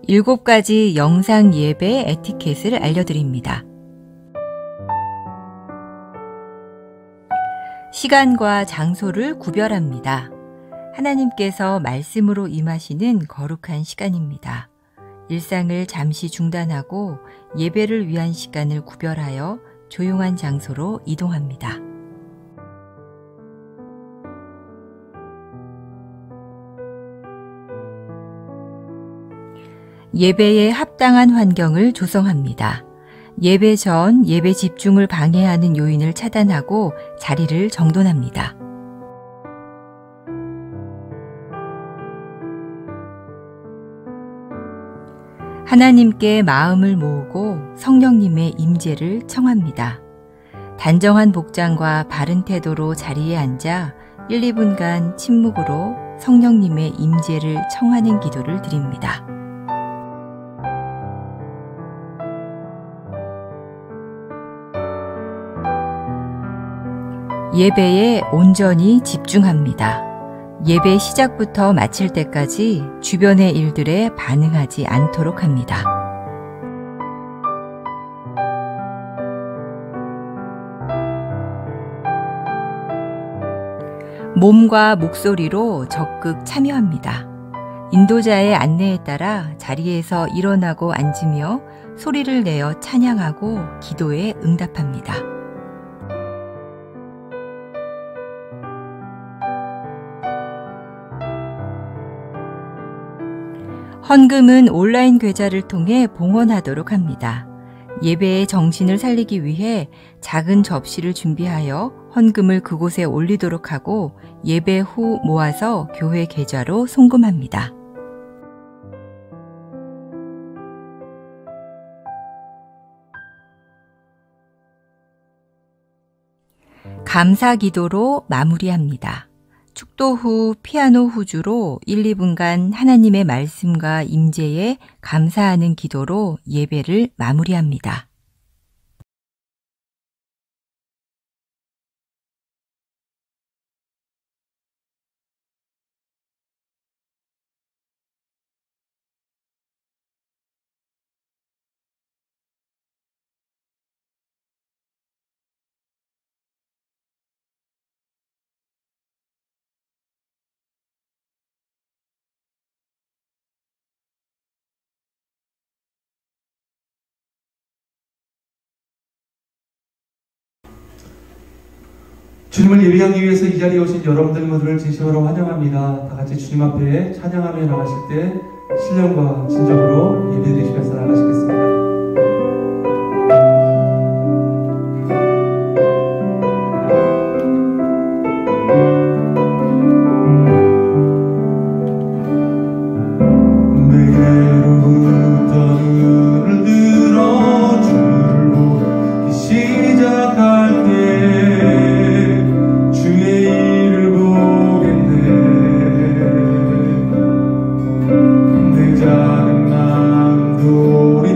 7가지 영상 예배 에티켓을 알려드립니다. 시간과 장소를 구별합니다. 하나님께서 말씀으로 임하시는 거룩한 시간입니다. 일상을 잠시 중단하고 예배를 위한 시간을 구별하여 조용한 장소로 이동합니다. 예배에 합당한 환경을 조성합니다. 예배 전 예배 집중을 방해하는 요인을 차단하고 자리를 정돈합니다. 하나님께 마음을 모으고 성령님의 임재를 청합니다. 단정한 복장과 바른 태도로 자리에 앉아 1, 2분간 침묵으로 성령님의 임재를 청하는 기도를 드립니다. 예배에 온전히 집중합니다. 예배 시작부터 마칠 때까지 주변의 일들에 반응하지 않도록 합니다. 몸과 목소리로 적극 참여합니다. 인도자의 안내에 따라 자리에서 일어나고 앉으며 소리를 내어 찬양하고 기도에 응답합니다. 헌금은 온라인 계좌를 통해 봉헌하도록 합니다. 예배의 정신을 살리기 위해 작은 접시를 준비하여 헌금을 그곳에 올리도록 하고 예배 후 모아서 교회 계좌로 송금합니다. 감사 기도로 마무리합니다. 축도 후 피아노 후주로 1, 2분간 하나님의 말씀과 임재에 감사하는 기도로 예배를 마무리합니다. 주님을 예배하기 위해서 이 자리에 오신 여러분들 모두를 진심으로 환영합니다. 다 같이 주님 앞에 찬양하며 나가실 때 신령과 진정으로 예배드리시면서 나가시겠습니다. 작은 마음도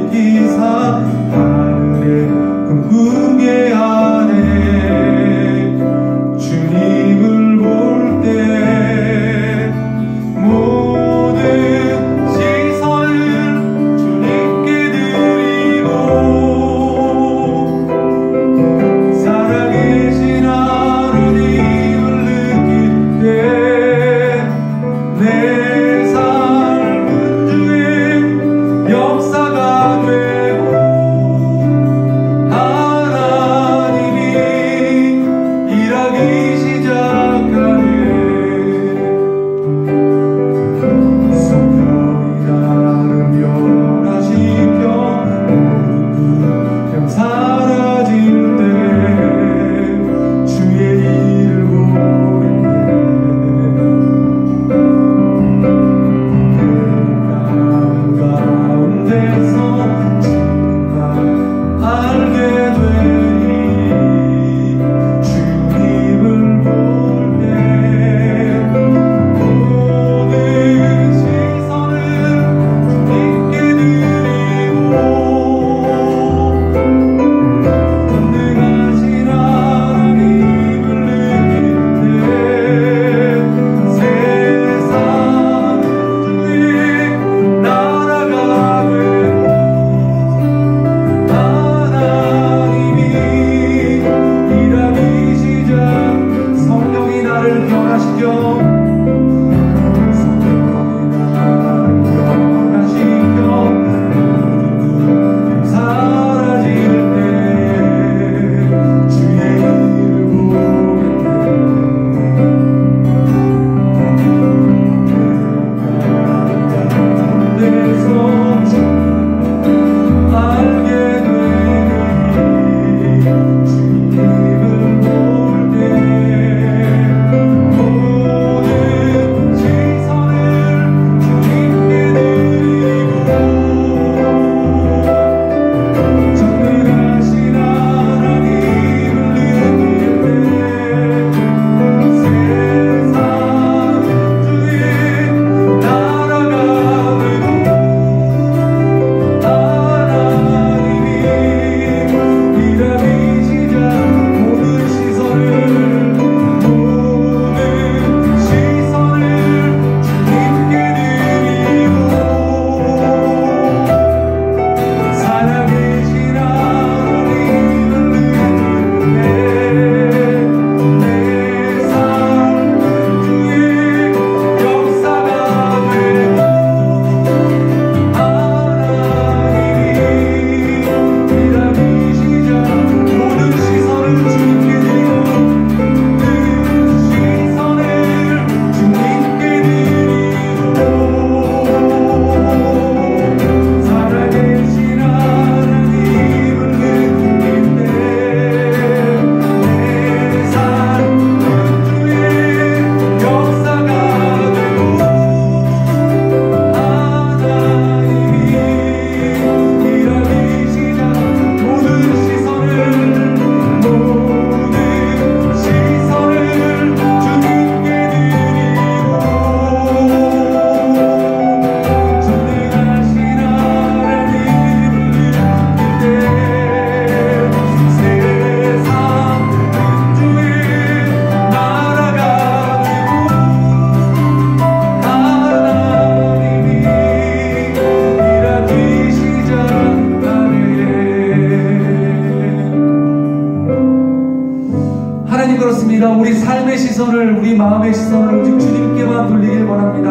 시선을, 우리 마음의 시선을 오직 주님께만 돌리길 원합니다.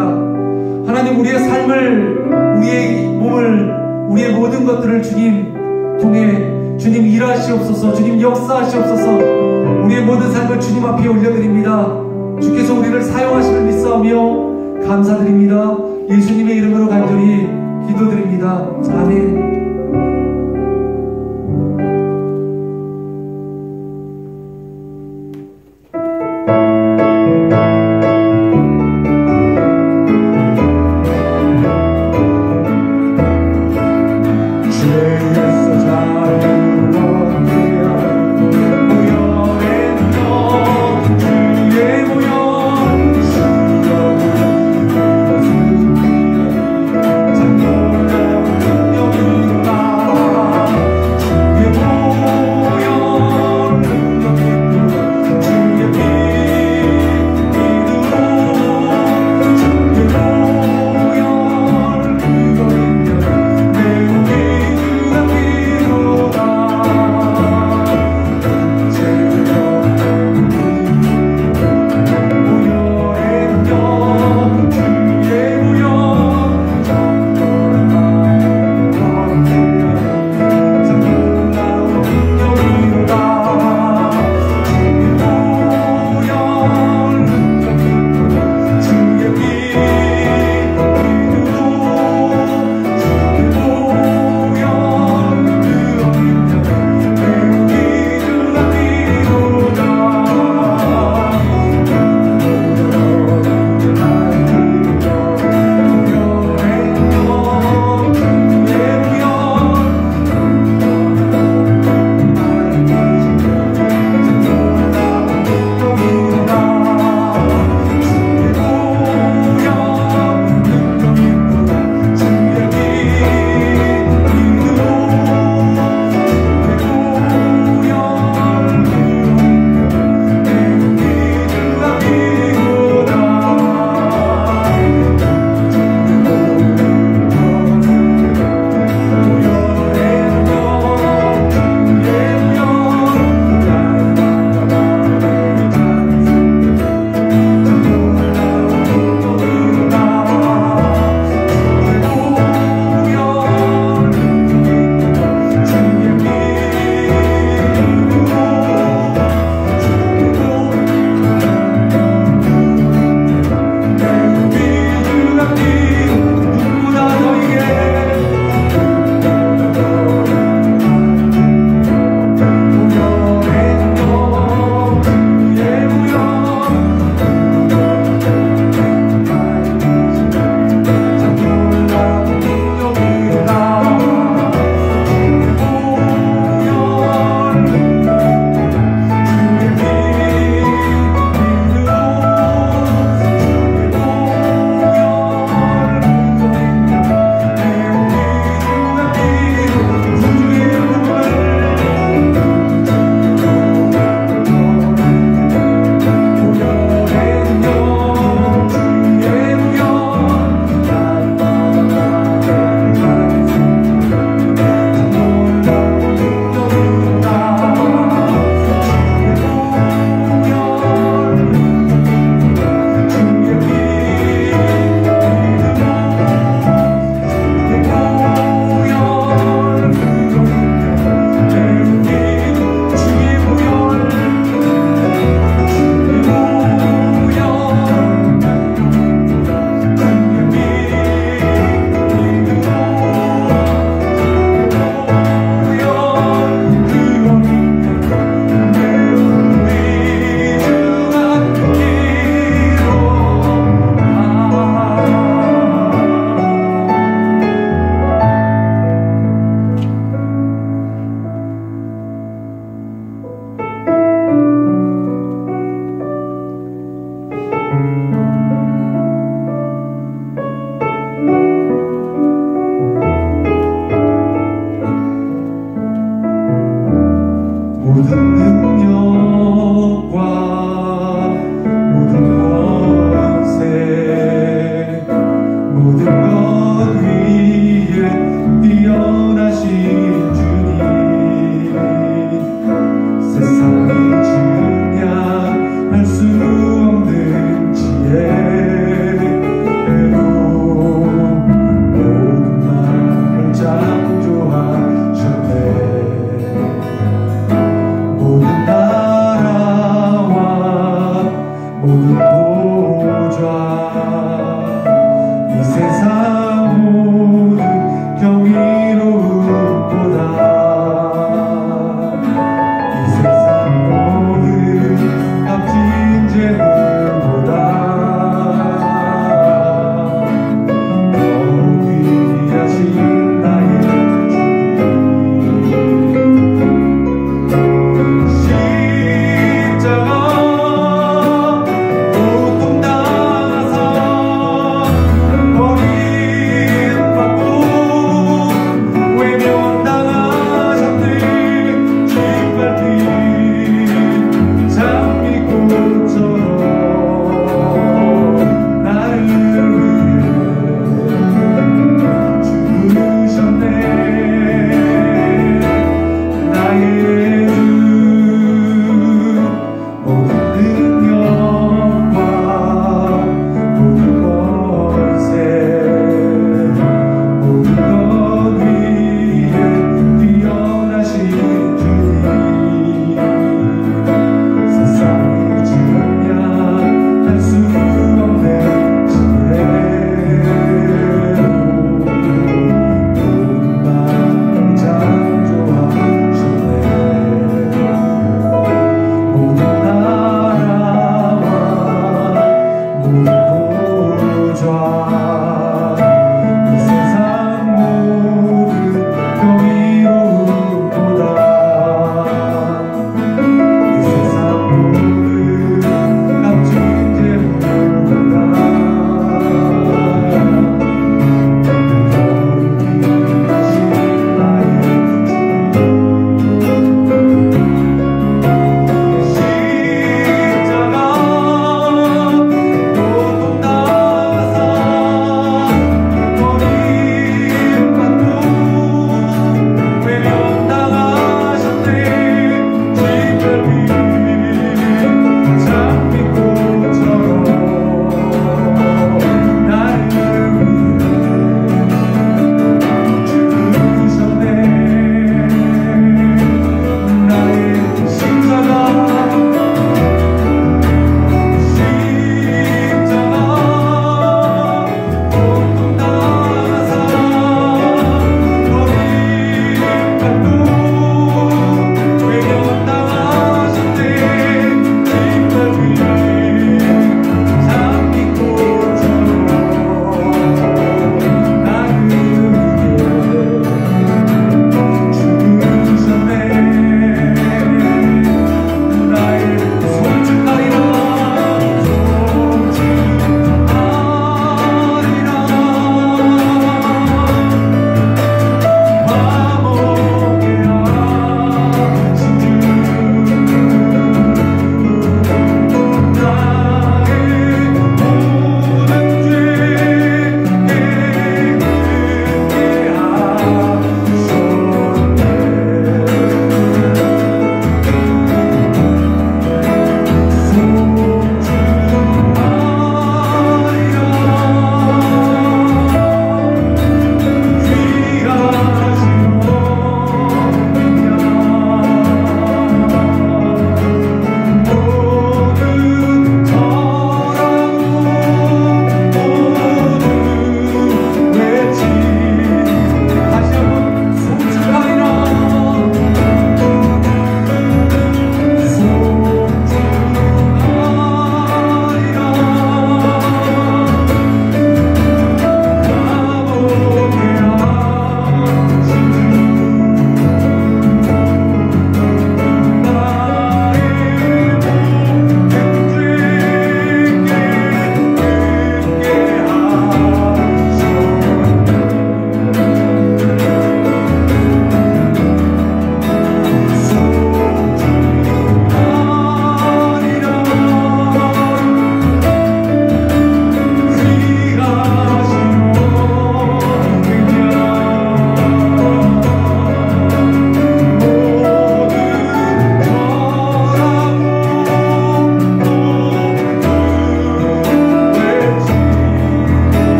하나님, 우리의 삶을, 우리의 몸을, 우리의 모든 것들을 주님 통해 주님 일하시옵소서. 주님 역사하시옵소서. 우리의 모든 삶을 주님 앞에 올려드립니다. 주께서 우리를 사용하시는 믿사오며 감사드립니다. 예수님의 이름으로 간절히 기도드립니다. 아멘. 주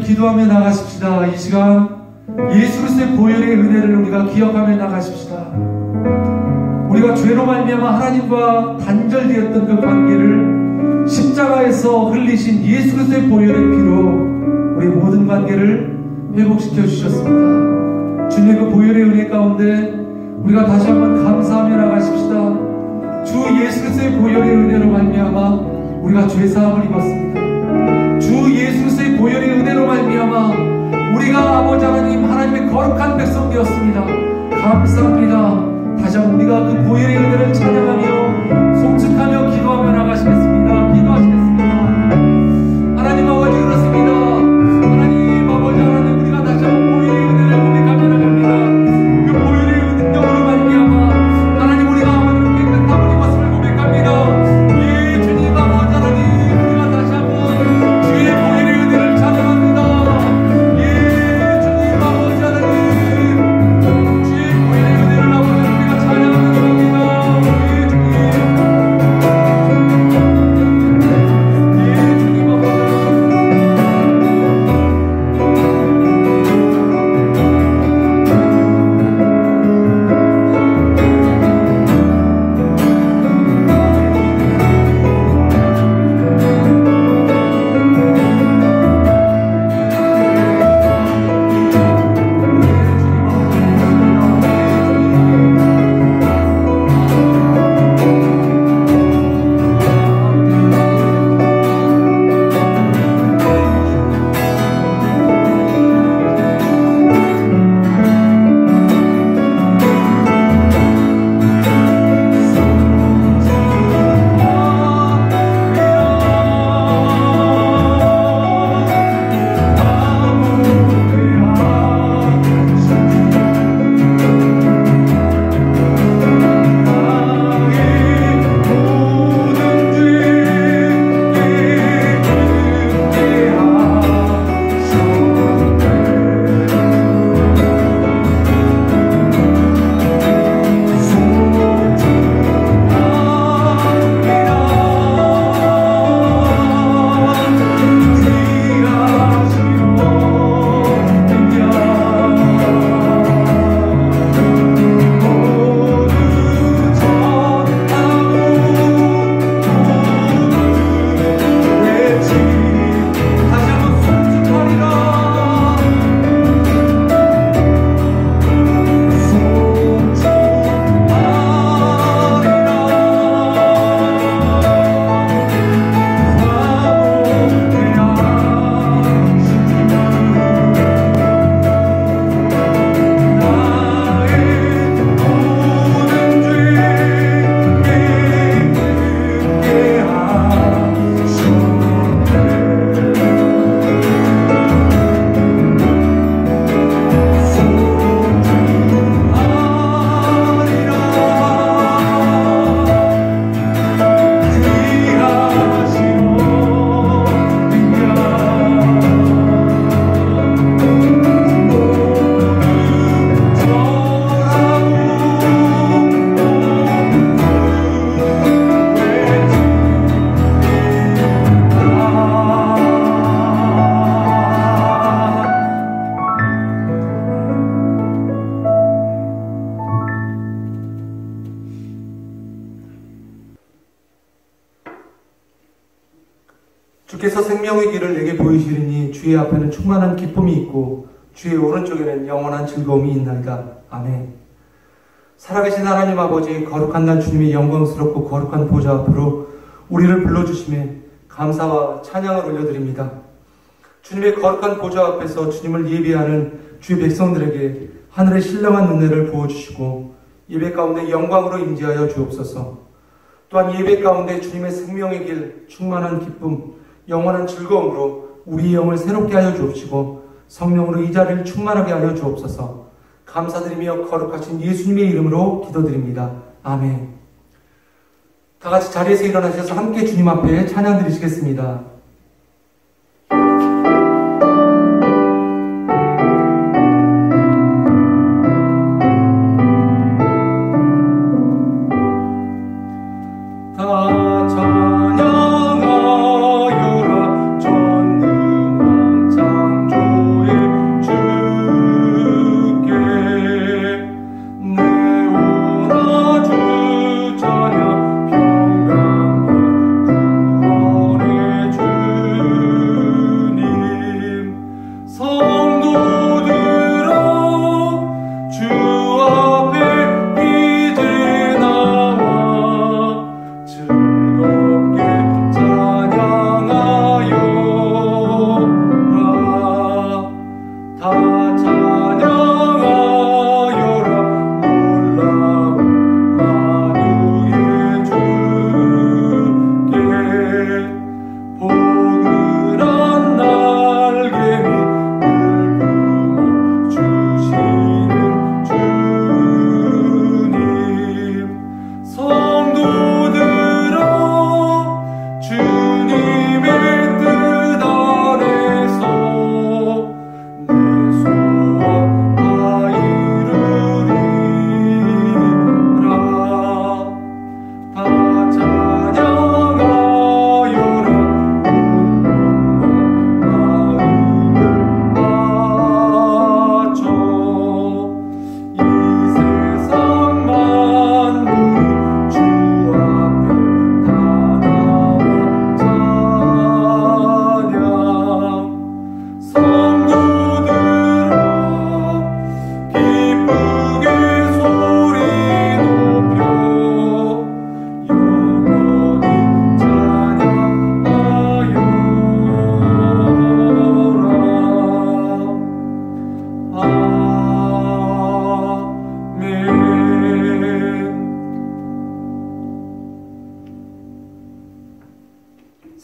기도하며 나가십시다. 이 시간 예수 그리스도의 보혈의 은혜를 우리가 기억하며 나가십시다. 우리가 죄로 말미암아 하나님과 단절되었던 그 관계를 십자가에서 흘리신 예수 그리스도의 보혈의 피로 우리 모든 관계를 회복시켜 주셨습니다. 주님의 그 보혈의 은혜 가운데 우리가 다시 한번 감사하며 나가십시다. 주 예수 그리스도의 보혈의 은혜로 말미암아 우리가 죄사함을 입었습니다. 주 예수 그리스도의 보혈의 은혜로 말미암아 우리가 아버지 하나님 하나님의 거룩한 백성 되었습니다. 감사합니다. 다시 한번 우리가 그 보혈의 은혜를 찬양하며 송축하며 기도하며 나가시겠습니다. 기도하시겠습니다. 하나님 아버지 그렇습니다. 하나님 아버지 하나님 우리가 다시 한번 보혈의 은혜를 고백하며 나갑니다. 그 보혈의 은혜로 말미암아 하나님 우리가 하나님께 깨끗함을 입었음을 고백합니다. 예 주님 아버지 하나님 우리가 다시 한번 주의 보혈의 은혜를 찬양합니다. 예 주님 아버지 하나님 주의 보혈의 은혜를 아버지 우리가 찬양하며 나갑니다. 주께서 생명의 길을 내게 보이시리니 주의 앞에는 충만한 기쁨이 있고 주의 오른쪽에는 영원한 즐거움이 있나이다. 아멘. 살아계신 하나님 아버지, 거룩한 날 주님의 영광스럽고 거룩한 보좌 앞으로 우리를 불러주심에 감사와 찬양을 올려드립니다. 주님의 거룩한 보좌 앞에서 주님을 예배하는 주의 백성들에게 하늘의 신령한 은혜를 부어주시고 예배 가운데 영광으로 임재하여 주옵소서. 또한 예배 가운데 주님의 생명의 길, 충만한 기쁨, 영원한 즐거움으로 우리의 영을 새롭게 하여 주옵시고 성령으로 이 자리를 충만하게 하여 주옵소서. 감사드리며 거룩하신 예수님의 이름으로 기도드립니다. 아멘. 다 같이 자리에서 일어나셔서 함께 주님 앞에 찬양 드리시겠습니다.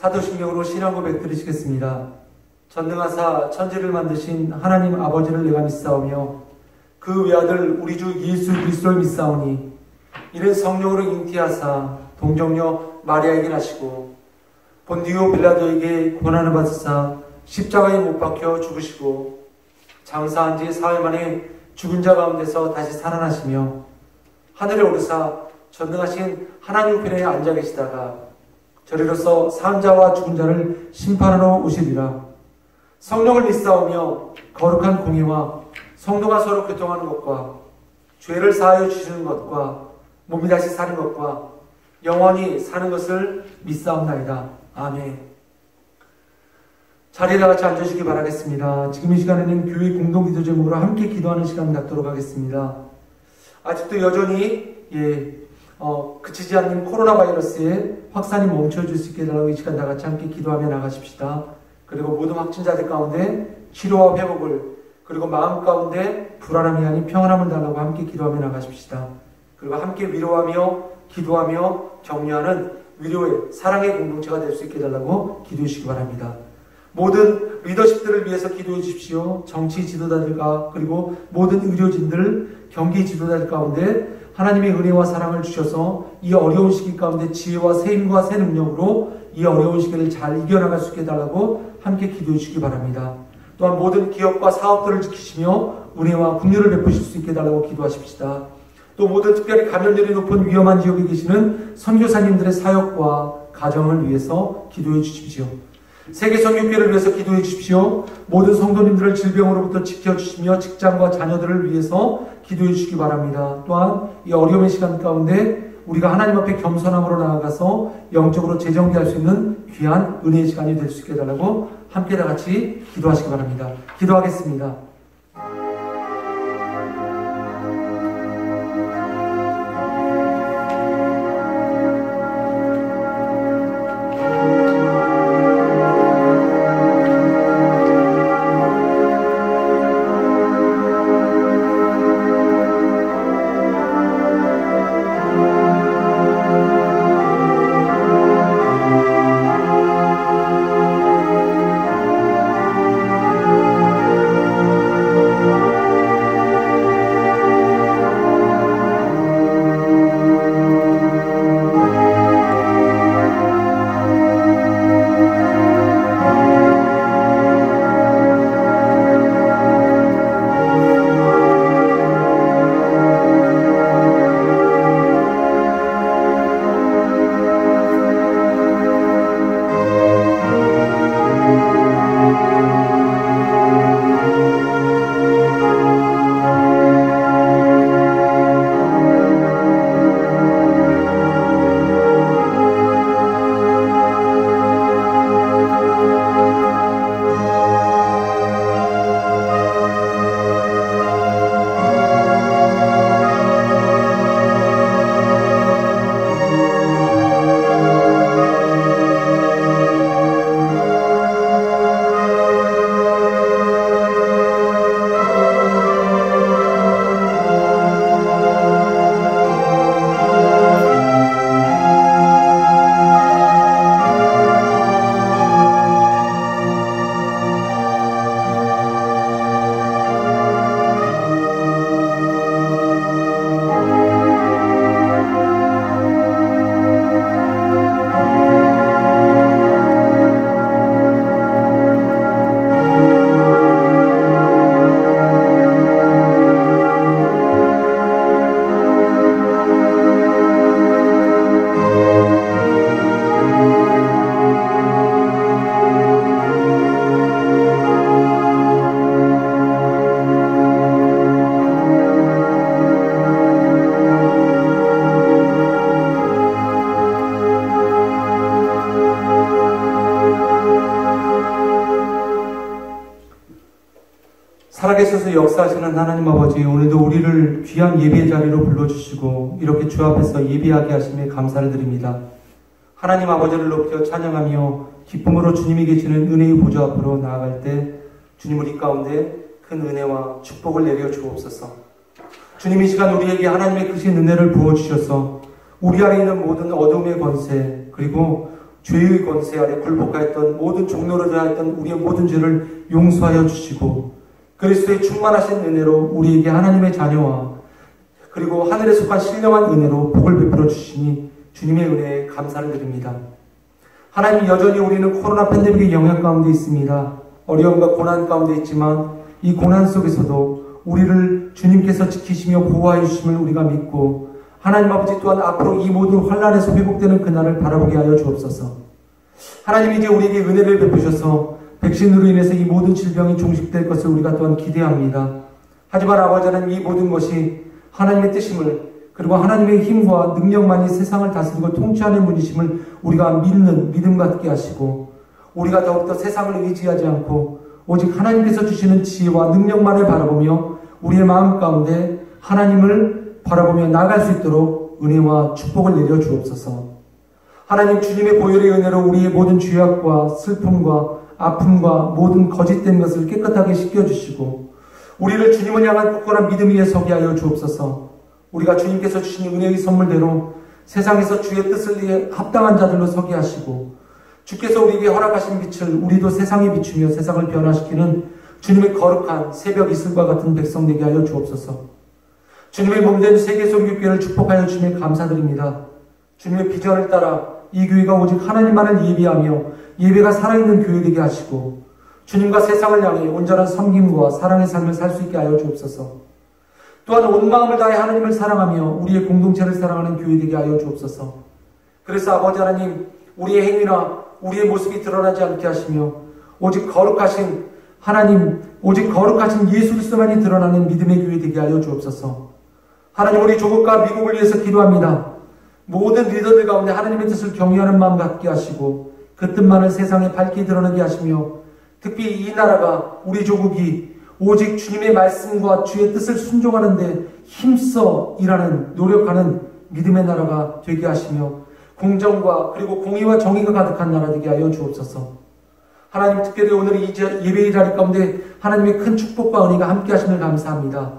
사도신경으로 신앙 고백 드리시겠습니다. 전능하사 천지를 만드신 하나님 아버지를 내가 믿사오며 그 외아들 우리 주 예수 그리스도를 믿사오니 이는 성령으로 잉태하사 동정녀 마리아에게 나시고 본디오 빌라도에게 고난을 받으사 십자가에 못 박혀 죽으시고 장사한 지 사흘 만에 죽은 자 가운데서 다시 살아나시며 하늘에 오르사 전능하신 하나님 편에 앉아 계시다가 저리로서 산 자와 죽은 자를 심판하러 오시리라. 성령을 믿사오며 거룩한 공의와 성도가 서로 교통하는 것과 죄를 사하여 주시는 것과 몸이 다시 사는 것과 영원히 사는 것을 믿사옵나이다. 아멘. 자리에 다 같이 앉으시기 바라겠습니다. 지금 이 시간에는 교회 공동기도 제목으로 함께 기도하는 시간 갖도록 하겠습니다. 아직도 여전히 그치지 않는 코로나 바이러스의 확산이 멈춰질 수 있게 해달라고 이 시간 다 같이 함께 기도하며 나가십시다. 그리고 모든 확진자들 가운데 치료와 회복을, 그리고 마음 가운데 불안함이 아닌 평안함을 달라고 함께 기도하며 나가십시다. 그리고 함께 위로하며 기도하며 격려하는 위로의 사랑의 공동체가 될 수 있게 해달라고 기도해 주시기 바랍니다. 모든 리더십들을 위해서 기도해 주십시오. 정치 지도자들과 그리고 모든 의료진들, 경기 지도자들 가운데 하나님의 은혜와 사랑을 주셔서 이 어려운 시기 가운데 지혜와 새 힘과 새 능력으로 이 어려운 시기를 잘 이겨나갈 수 있게 해달라고 함께 기도해 주시기 바랍니다. 또한 모든 기업과 사업들을 지키시며 은혜와 긍휼을 베푸실 수 있게 해달라고 기도하십시다. 또 모든 특별히 감염률이 높은 위험한 지역에 계시는 선교사님들의 사역과 가정을 위해서 기도해 주십시오. 세계 선교회를 위해서 기도해 주십시오. 모든 성도님들을 질병으로부터 지켜주시며 직장과 자녀들을 위해서 기도해 주시기 바랍니다. 또한 이 어려움의 시간 가운데 우리가 하나님 앞에 겸손함으로 나아가서 영적으로 재정비할 수 있는 귀한 은혜의 시간이 될 수 있게 해달라고 함께 다 같이 기도하시기 바랍니다. 기도하겠습니다. 살아계셔서 역사하시는 하나님 아버지, 오늘도 우리를 귀한 예배의 자리로 불러주시고 이렇게 주 앞에서 예배하게 하심에 감사를 드립니다. 하나님 아버지를 높여 찬양하며 기쁨으로 주님이 계시는 은혜의 보좌 앞으로 나아갈 때 주님 우리 가운데 큰 은혜와 축복을 내려 주옵소서. 주님 이 시간 우리에게 하나님의 크신 은혜를 부어주셔서 우리 안에 있는 모든 어둠의 권세 그리고 죄의 권세 아래 굴복하였던 모든 종로를 하였던 우리의 모든 죄를 용서하여 주시고 그리스도의 충만하신 은혜로 우리에게 하나님의 자녀와 그리고 하늘에 속한 신령한 은혜로 복을 베풀어 주시니 주님의 은혜에 감사를 드립니다. 하나님 여전히 우리는 코로나 팬데믹의 영향 가운데 있습니다. 어려움과 고난 가운데 있지만 이 고난 속에서도 우리를 주님께서 지키시며 보호하여 주심을 우리가 믿고 하나님 아버지 또한 앞으로 이 모든 환난에서 회복되는 그날을 바라보게 하여 주옵소서. 하나님 이제 우리에게 은혜를 베푸셔서 백신으로 인해서 이 모든 질병이 종식될 것을 우리가 또한 기대합니다. 하지만 아버지는 이 모든 것이 하나님의 뜻임을 그리고 하나님의 힘과 능력만이 세상을 다스리고 통치하는 분이심을 우리가 믿는 믿음 갖게 하시고 우리가 더욱더 세상을 의지하지 않고 오직 하나님께서 주시는 지혜와 능력만을 바라보며 우리의 마음 가운데 하나님을 바라보며 나아갈 수 있도록 은혜와 축복을 내려 주옵소서. 하나님 주님의 보혈의 은혜로 우리의 모든 죄악과 슬픔과 아픔과 모든 거짓된 것을 깨끗하게 씻겨주시고 우리를 주님을 향한 굳건한 믿음 위에 서게 하여 주옵소서. 우리가 주님께서 주신 은혜의 선물대로 세상에서 주의 뜻을 위해 합당한 자들로 서게 하시고 주께서 우리에게 허락하신 빛을 우리도 세상에 비추며 세상을 변화시키는 주님의 거룩한 새벽 이슬과 같은 백성 되게 하여 주옵소서. 주님의 몸된 세계선교교회를 축복하여 주심에 감사드립니다. 주님의 비전을 따라 이 교회가 오직 하나님만을 예배하며 예배가 살아있는 교회 되게 하시고 주님과 세상을 향해 온전한 섬김과 사랑의 삶을 살 수 있게 하여 주옵소서. 또한 온 마음을 다해 하나님을 사랑하며 우리의 공동체를 사랑하는 교회 되게 하여 주옵소서. 그래서 아버지 하나님 우리의 행위나 우리의 모습이 드러나지 않게 하시며 오직 거룩하신 하나님 오직 거룩하신 예수 그리스도만이 드러나는 믿음의 교회 되게 하여 주옵소서. 하나님 우리 조국과 미국을 위해서 기도합니다. 모든 리더들 가운데 하나님의 뜻을 경외하는 마음 갖게 하시고 그 뜻만을 세상에 밝게 드러나게 하시며 특히 이 나라가 우리 조국이 오직 주님의 말씀과 주의 뜻을 순종하는데 힘써 일하는 노력하는 믿음의 나라가 되게 하시며 공정과 그리고 공의와 정의가 가득한 나라 되게 하여 주옵소서. 하나님 특별히 오늘 이 예배의 자리 가운데 하나님의 큰 축복과 은혜가 함께 하심을 감사합니다.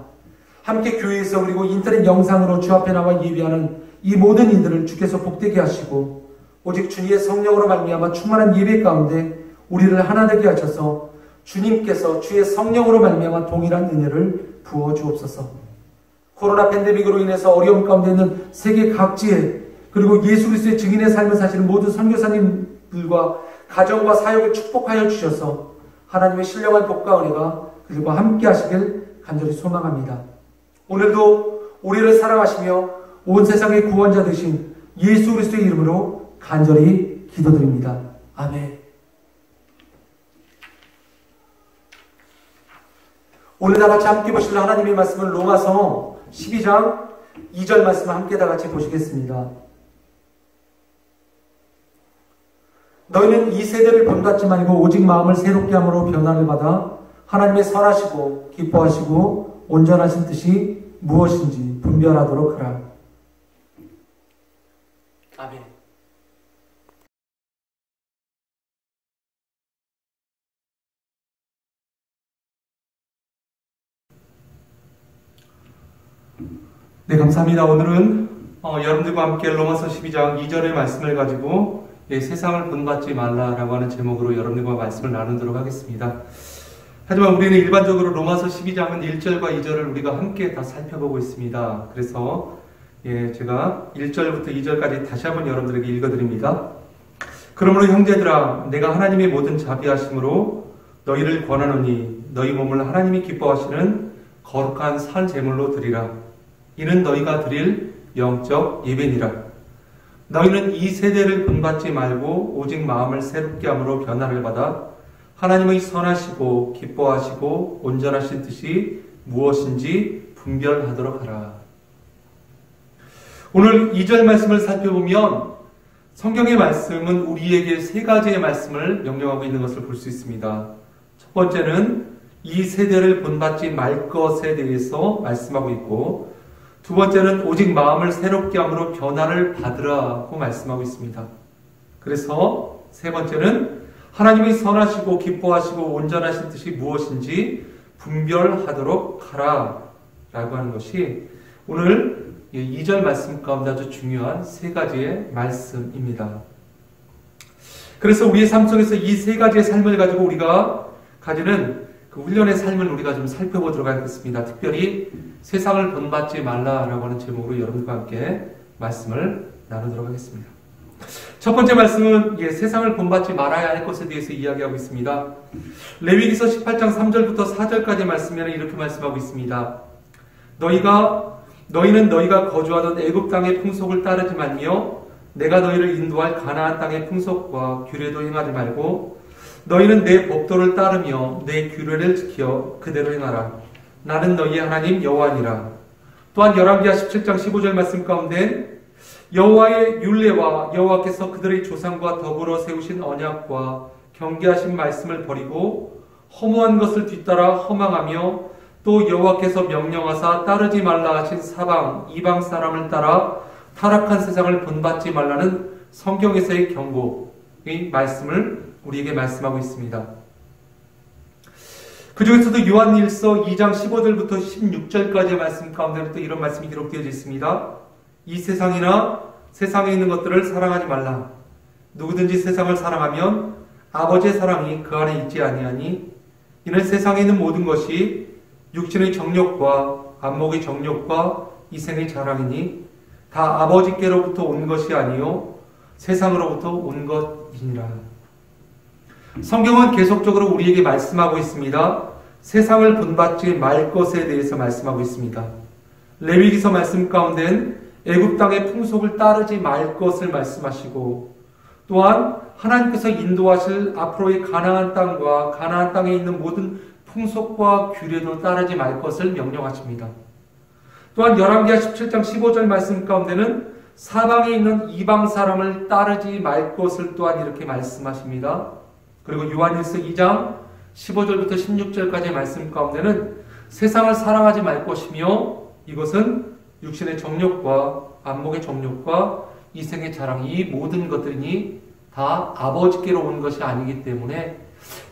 함께 교회에서 그리고 인터넷 영상으로 주 앞에 나와 예배하는 이 모든 이들을 주께서 복되게 하시고 오직 주님의 성령으로 말미암아 충만한 예배 가운데 우리를 하나 되게 하셔서 주님께서 주의 성령으로 말미암아 동일한 은혜를 부어 주옵소서. 코로나 팬데믹으로 인해서 어려움 가운데 있는 세계 각지에 그리고 예수 그리스도의 증인의 삶을 사시는 모든 선교사님들과 가정과 사역을 축복하여 주셔서 하나님의 신령한 복과 은혜가 그들과 함께 하시길 간절히 소망합니다. 오늘도 우리를 사랑하시며 온 세상의 구원자 되신 예수 그리스도의 이름으로 간절히 기도드립니다. 아멘. 오늘 다 같이 함께 보실 하나님의 말씀은 로마서 12장 2절 말씀을 함께 다 같이 보시겠습니다. 너희는 이 세대를 본받지 말고 오직 마음을 새롭게 함으로 변화를 받아 하나님의 선하시고 기뻐하시고 온전하신 뜻이 무엇인지 분별하도록 하라. 아멘. 네, 감사합니다. 오늘은 여러분들과 함께 로마서 12장 2절의 말씀을 가지고 세상을 본받지 말라라고 하는 제목으로 여러분들과 말씀을 나누도록 하겠습니다. 하지만 우리는 일반적으로 로마서 12장은 1절과 2절을 우리가 함께 다 살펴보고 있습니다. 그래서 제가 1절부터 2절까지 다시 한번 여러분들에게 읽어드립니다. 그러므로 형제들아 내가 하나님의 모든 자비하심으로 너희를 권하노니 너희 몸을 하나님이 기뻐하시는 거룩한 산 제물로 드리라. 이는 너희가 드릴 영적 예배니라. 너희는 이 세대를 본받지 말고 오직 마음을 새롭게 함으로 변화를 받아 하나님의 선하시고 기뻐하시고 온전하신 뜻이 무엇인지 분별하도록 하라. 오늘 2절 말씀을 살펴보면 성경의 말씀은 우리에게 세 가지의 말씀을 명령하고 있는 것을 볼 수 있습니다. 첫 번째는 이 세대를 본받지 말 것에 대해서 말씀하고 있고, 두 번째는 오직 마음을 새롭게 함으로 변화를 받으라고 말씀하고 있습니다. 그래서 세 번째는 하나님의 선하시고 기뻐하시고 온전하신 뜻이 무엇인지 분별하도록 하라 라고 하는 것이 오늘 2절 말씀 가운데 아주 중요한 세 가지의 말씀입니다. 그래서 우리의 삶 속에서 이 세 가지의 삶을 가지고 우리가 가지는 그 훈련의 삶을 우리가 좀 살펴보도록 하겠습니다. 특별히 세상을 본받지 말라라고 하는 제목으로 여러분과 함께 말씀을 나누도록 하겠습니다. 첫 번째 말씀은 세상을 본받지 말아야 할 것에 대해서 이야기하고 있습니다. 레위기서 18장 3절부터 4절까지 말씀에는 이렇게 말씀하고 있습니다. 너희는 너희가 거주하던 애굽 땅의 풍속을 따르지 말며 내가 너희를 인도할 가나안 땅의 풍속과 규례도 행하지 말고 너희는 내 법도를 따르며 내 규례를 지켜 그대로 행하라. 나는 너희의 하나님 여호와니라. 또한 열왕기하 17장 15절 말씀 가운데 여호와의 율례와 여호와께서 그들의 조상과 더불어 세우신 언약과 경계하신 말씀을 버리고 허무한 것을 뒤따라 허망하며 또 여호와께서 명령하사 따르지 말라 하신 사방 이방 사람을 따라 타락한 세상을 본받지 말라는 성경에서의 경고의 말씀을 우리에게 말씀하고 있습니다. 그 중에서도 요한일서 2장 15절부터 16절까지의 말씀 가운데 또 이런 말씀이 기록되어 있습니다. 이 세상이나 세상에 있는 것들을 사랑하지 말라. 누구든지 세상을 사랑하면 아버지의 사랑이 그 안에 있지 아니하니 이는 세상에 있는 모든 것이 육신의 정욕과 안목의 정욕과 이생의 자랑이니 다 아버지께로부터 온 것이 아니요 세상으로부터 온 것이니라. 성경은 계속적으로 우리에게 말씀하고 있습니다. 세상을 본받지 말 것에 대해서 말씀하고 있습니다. 레위기서 말씀 가운데는 애굽 땅의 풍속을 따르지 말 것을 말씀하시고 또한 하나님께서 인도하실 앞으로의 가나안 땅과 가나안 땅에 있는 모든 풍속과 규례도 따르지 말 것을 명령하십니다. 또한 열왕기하 17장 15절 말씀 가운데는 사방에 있는 이방 사람을 따르지 말 것을 또한 이렇게 말씀하십니다. 그리고 요한일서 2장 15절부터 16절까지의 말씀 가운데는 세상을 사랑하지 말 것이며 이것은 육신의 정욕과 안목의 정욕과 이생의 자랑, 이 모든 것들이 다 아버지께로 온 것이 아니기 때문에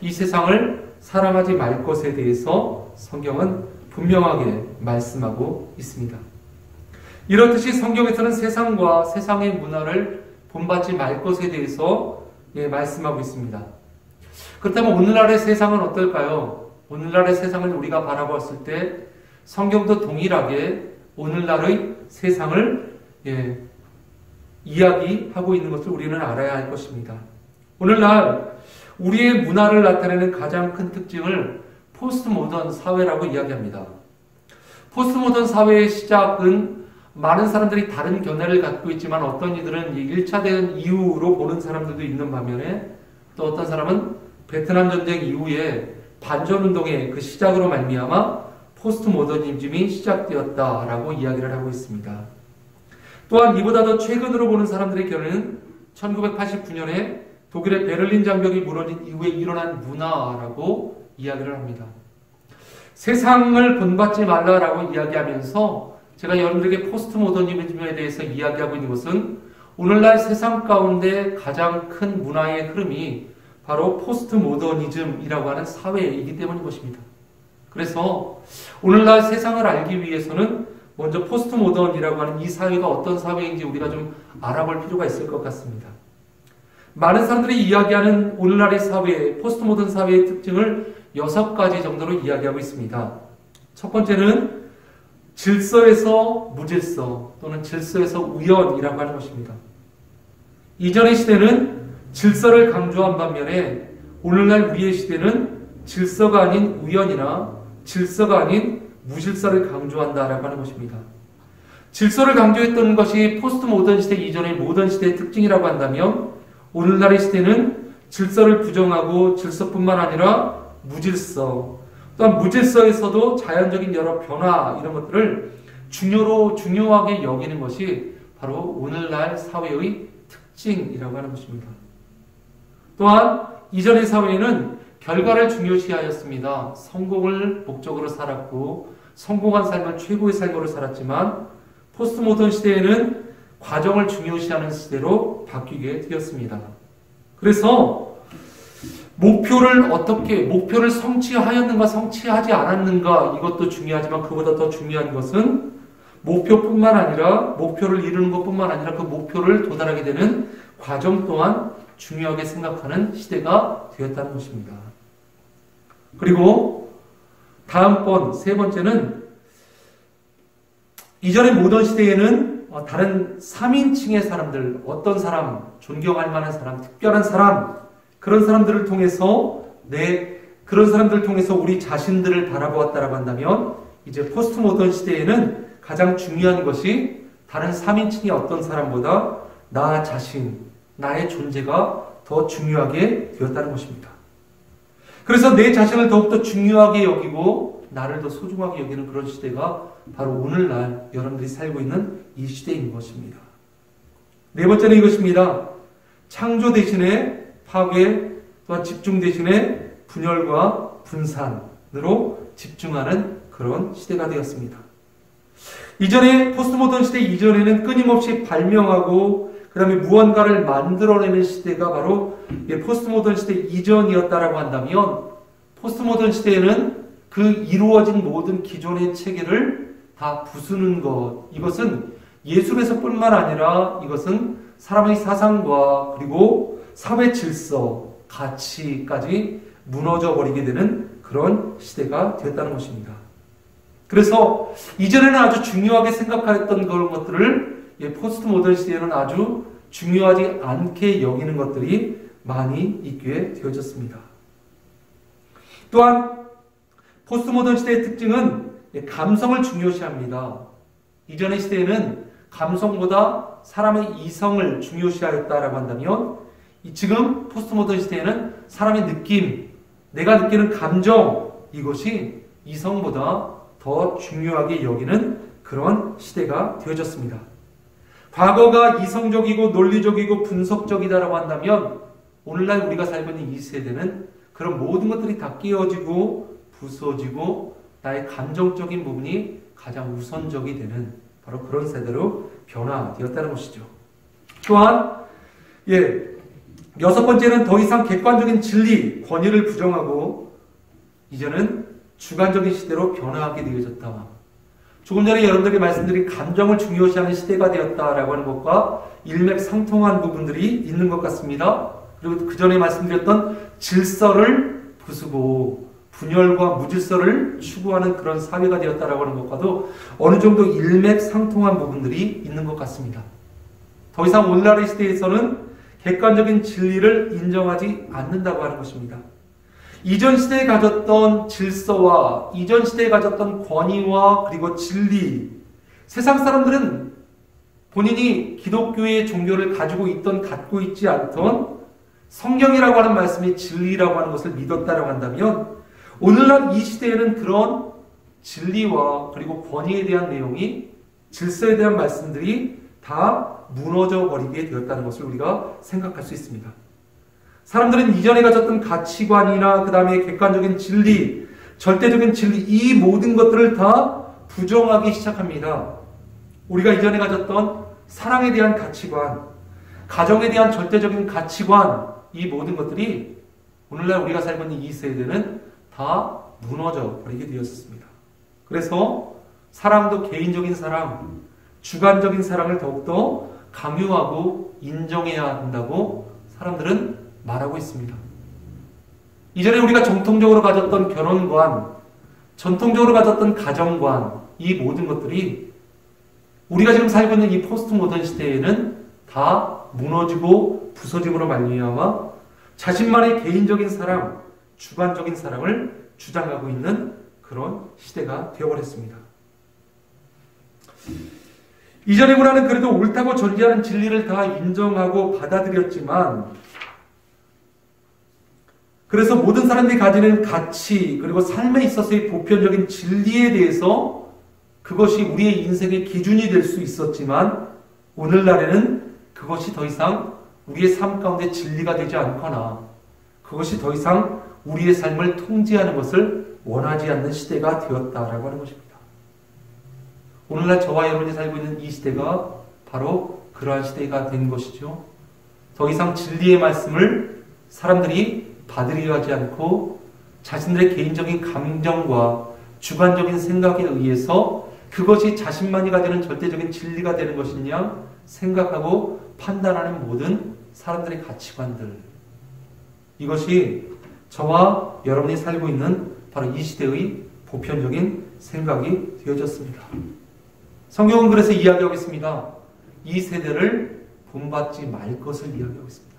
이 세상을 사랑하지 말 것에 대해서 성경은 분명하게 말씀하고 있습니다. 이렇듯이 성경에서는 세상과 세상의 문화를 본받지 말 것에 대해서 말씀하고 있습니다. 그렇다면 오늘날의 세상은 어떨까요? 오늘날의 세상을 우리가 바라보았을 때 성경도 동일하게 오늘날의 세상을 이야기하고 있는 것을 우리는 알아야 할 것입니다. 오늘날 우리의 문화를 나타내는 가장 큰 특징을 포스트 모던 사회라고 이야기합니다. 포스트 모던 사회의 시작은 많은 사람들이 다른 견해를 갖고 있지만 어떤 이들은 1차 대전 이후로 보는 사람들도 있는 반면에 또 어떤 사람은 베트남 전쟁 이후에 반전운동의 그 시작으로 말미암아 포스트 모더니즘이 시작되었다라고 이야기를 하고 있습니다. 또한 이보다 더 최근으로 보는 사람들의 견해는 1989년에 독일의 베를린 장벽이 무너진 이후에 일어난 문화라고 이야기를 합니다. 세상을 본받지 말라라고 이야기하면서 제가 여러분들에게 포스트 모더니즘에 대해서 이야기하고 있는 것은 오늘날 세상 가운데 가장 큰 문화의 흐름이 바로 포스트 모더니즘이라고 하는 사회이기 때문인 것입니다. 그래서 오늘날 세상을 알기 위해서는 먼저 포스트 모던이라고 하는 이 사회가 어떤 사회인지 우리가 좀 알아볼 필요가 있을 것 같습니다. 많은 사람들이 이야기하는 오늘날의 사회, 포스트 모던 사회의 특징을 6가지 정도로 이야기하고 있습니다. 첫 번째는 질서에서 무질서 또는 질서에서 우연이라고 하는 것입니다. 이전의 시대는 질서를 강조한 반면에 오늘날 우리의 시대는 질서가 아닌 우연이나 질서가 아닌 무질서를 강조한다라고 하는 것입니다. 질서를 강조했던 것이 포스트 모던 시대 이전의 모던 시대의 특징이라고 한다면 오늘날의 시대는 질서를 부정하고 질서뿐만 아니라 무질서, 또한 무질서에서도 자연적인 여러 변화 이런 것들을 중요하게 여기는 것이 바로 오늘날 사회의 특징이라고 하는 것입니다. 또한 이전의 사회에는 결과를 중요시하였습니다. 성공을 목적으로 살았고 성공한 삶은 최고의 삶으로 살았지만 포스트 모던 시대에는 과정을 중요시하는 시대로 바뀌게 되었습니다. 그래서 목표를 성취하였는가 성취하지 않았는가 이것도 중요하지만 그보다 더 중요한 것은 목표뿐만 아니라 목표를 이루는 것뿐만 아니라 그 목표를 도달하게 되는 과정 또한 중요하게 생각하는 시대가 되었다는 것입니다. 그리고 다음번 세 번째는 이전의 모던 시대에는 다른 3인칭의 사람들, 어떤 사람, 존경할 만한 사람, 특별한 사람, 그런 사람들을 통해서 우리 자신들을 바라보았다라고 한다면 이제 포스트 모던 시대에는 가장 중요한 것이 다른 3인칭의 어떤 사람보다 나 자신, 나의 존재가 더 중요하게 되었다는 것입니다. 그래서 내 자신을 더욱더 중요하게 여기고 나를 더 소중하게 여기는 그런 시대가 바로 오늘날 여러분들이 살고 있는 이 시대인 것입니다. 네 번째는 이것입니다. 창조 대신에 파괴, 또한 집중 대신에 분열과 분산으로 집중하는 그런 시대가 되었습니다. 이전에 포스트 모던 시대 이전에는 끊임없이 발명하고 그 다음에 무언가를 만들어내는 시대가 바로 포스트 모던 시대 이전이었다라고 한다면 포스트 모던 시대에는 그 이루어진 모든 기존의 체계를 다 부수는 것, 이것은 예술에서뿐만 아니라 이것은 사람의 사상과 그리고 사회 질서, 가치까지 무너져 버리게 되는 그런 시대가 되었다는 것입니다. 그래서 이전에는 아주 중요하게 생각했던 그런 것들을 포스트 모던 시대에는 아주 중요하지 않게 여기는 것들이 많이 있게 되어졌습니다. 또한 포스트 모던 시대의 특징은 감성을 중요시합니다. 이전의 시대에는 감성보다 사람의 이성을 중요시하였다라고 한다면 지금 포스트 모던 시대에는 사람의 느낌, 내가 느끼는 감정, 이것이 이성보다 더 중요하게 여기는 그런 시대가 되어졌습니다. 과거가 이성적이고 논리적이고 분석적이다라고 한다면 오늘날 우리가 살고 있는 이 세대는 그런 모든 것들이 다 깨어지고 부서지고 나의 감정적인 부분이 가장 우선적이 되는 바로 그런 세대로 변화되었다는 것이죠. 또한 여섯 번째는 더 이상 객관적인 진리, 권위를 부정하고 이제는 주관적인 시대로 변화하게 되어졌다. 조금 전에 여러분들에게 말씀드린 감정을 중요시하는 시대가 되었다라고 하는 것과 일맥상통한 부분들이 있는 것 같습니다. 그리고 그 전에 말씀드렸던 질서를 부수고 분열과 무질서를 추구하는 그런 사회가 되었다라고 하는 것과도 어느 정도 일맥상통한 부분들이 있는 것 같습니다. 더 이상 오늘날의 시대에서는 객관적인 진리를 인정하지 않는다고 하는 것입니다. 이전 시대에 가졌던 질서와 이전 시대에 가졌던 권위와 그리고 진리, 세상 사람들은 본인이 기독교의 종교를 갖고 있지 않던 성경이라고 하는 말씀이 진리라고 하는 것을 믿었다라고 한다면 오늘날 이 시대에는 그런 진리와 그리고 권위에 대한 내용이 질서에 대한 말씀들이 다 무너져 버리게 되었다는 것을 우리가 생각할 수 있습니다. 사람들은 이전에 가졌던 가치관이나 그 다음에 객관적인 진리, 절대적인 진리 이 모든 것들을 다 부정하기 시작합니다. 우리가 이전에 가졌던 사랑에 대한 가치관, 가정에 대한 절대적인 가치관 이 모든 것들이 오늘날 우리가 살고 있는 이 세대는 다 무너져 버리게 되었습니다. 그래서 사랑도 개인적인 사랑, 주관적인 사랑을 더욱더 강요하고 인정해야 한다고 사람들은 말하고 있습니다. 이전에 우리가 정통적으로 가졌던 결혼관, 전통적으로 가졌던 가정관, 이 모든 것들이 우리가 지금 살고 있는 이 포스트 모던 시대에는 다 무너지고 부서짐으로 말미암아 자신만의 개인적인 사랑, 주관적인 사랑을 주장하고 있는 그런 시대가 되어버렸습니다. 이전의 문화는 그래도 옳다고 존재하는 진리를 다 인정하고 받아들였지만 그래서 모든 사람들이 가지는 가치 그리고 삶에 있어서의 보편적인 진리에 대해서 그것이 우리의 인생의 기준이 될 수 있었지만 오늘날에는 그것이 더 이상 우리의 삶 가운데 진리가 되지 않거나 그것이 더 이상 우리의 삶을 통제하는 것을 원하지 않는 시대가 되었다라고 하는 것입니다. 오늘날 저와 여러분이 살고 있는 이 시대가 바로 그러한 시대가 된 것이죠. 더 이상 진리의 말씀을 사람들이 받으려 하지 않고 자신들의 개인적인 감정과 주관적인 생각에 의해서 그것이 자신만이 가지는 절대적인 진리가 되는 것이냐 생각하고 판단하는 모든 사람들의 가치관들, 이것이 저와 여러분이 살고 있는 바로 이 시대의 보편적인 생각이 되어졌습니다. 성경은 그래서 이야기하고 있습니다. 이 세대를 본받지 말 것을 이야기하고 있습니다.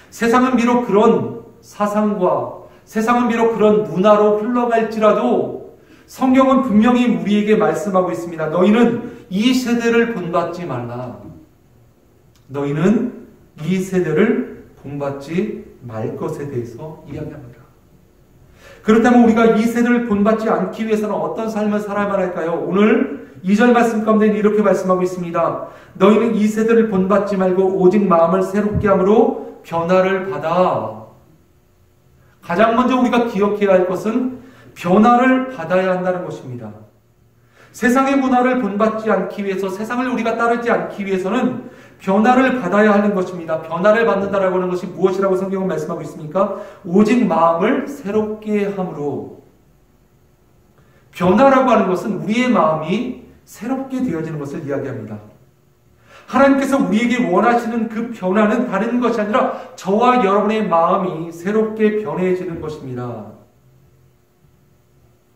세상은 비록 그런 사상과 세상은 비록 그런 문화로 흘러갈지라도 성경은 분명히 우리에게 말씀하고 있습니다. 너희는 이 세대를 본받지 말라. 너희는 이 세대를 본받지 말 것에 대해서 이야기합니다. 그렇다면 우리가 이 세대를 본받지 않기 위해서는 어떤 삶을 살아야만 할까요? 오늘 2절 말씀 가운데는 이렇게 말씀하고 있습니다. 너희는 이 세대를 본받지 말고 오직 마음을 새롭게 함으로 변화를 받아. 가장 먼저 우리가 기억해야 할 것은 변화를 받아야 한다는 것입니다. 세상의 문화를 본받지 않기 위해서, 세상을 우리가 따르지 않기 위해서는 변화를 받아야 하는 것입니다. 변화를 받는다라고 하는 것이 무엇이라고 성경은 말씀하고 있습니까? 오직 마음을 새롭게 함으로. 변화라고 하는 것은 우리의 마음이 새롭게 되어지는 것을 이야기합니다. 하나님께서 우리에게 원하시는 그 변화는 다른 것이 아니라 저와 여러분의 마음이 새롭게 변해지는 것입니다.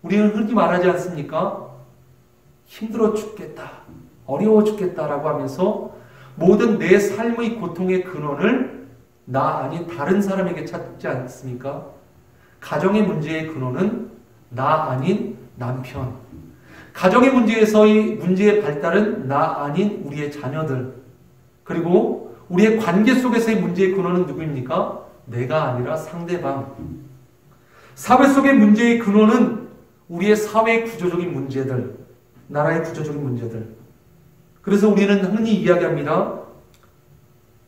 우리는 흔히 말하지 않습니까? 힘들어 죽겠다, 어려워 죽겠다라고 하면서 모든 내 삶의 고통의 근원을 나 아닌 다른 사람에게 찾지 않습니까? 가정의 문제의 근원은 나 아닌 남편, 가정의 문제에서의 문제의 발달은 나 아닌 우리의 자녀들, 그리고 우리의 관계 속에서의 문제의 근원은 누구입니까? 내가 아니라 상대방. 사회 속의 문제의 근원은 우리의 사회 구조적인 문제들, 나라의 구조적인 문제들, 그래서 우리는 흔히 이야기합니다.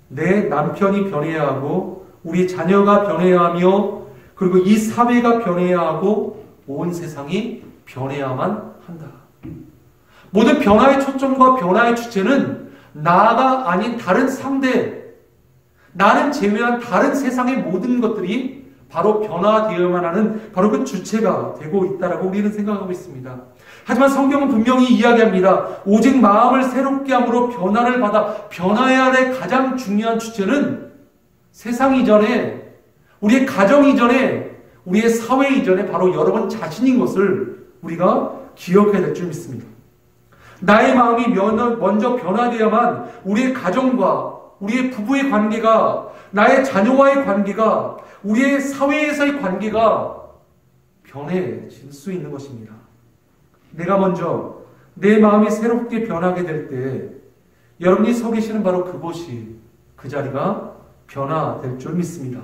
내 남편이 변해야 하고 우리 자녀가 변해야 하며 그리고 이 사회가 변해야 하고 온 세상이 변해야만 한다. 모든 변화의 초점과 변화의 주체는 나가 아닌 다른 상대, 나는 제외한 다른 세상의 모든 것들이 바로 변화되어야만 하는 바로 그 주체가 되고 있다라고 우리는 생각하고 있습니다. 하지만 성경은 분명히 이야기합니다. 오직 마음을 새롭게 함으로 변화를 받아 변화해야 할 가장 중요한 주체는 세상 이전에, 우리의 가정 이전에, 우리의 사회 이전에 바로 여러분 자신인 것을 우리가 기억해야 될 줄 믿습니다. 나의 마음이 먼저 변화되어야만 우리의 가정과 우리의 부부의 관계가, 나의 자녀와의 관계가, 우리의 사회에서의 관계가 변해질 수 있는 것입니다. 내가 먼저 내 마음이 새롭게 변하게 될 때 여러분이 서 계시는 바로 그곳이, 그 자리가 변화될 줄 믿습니다.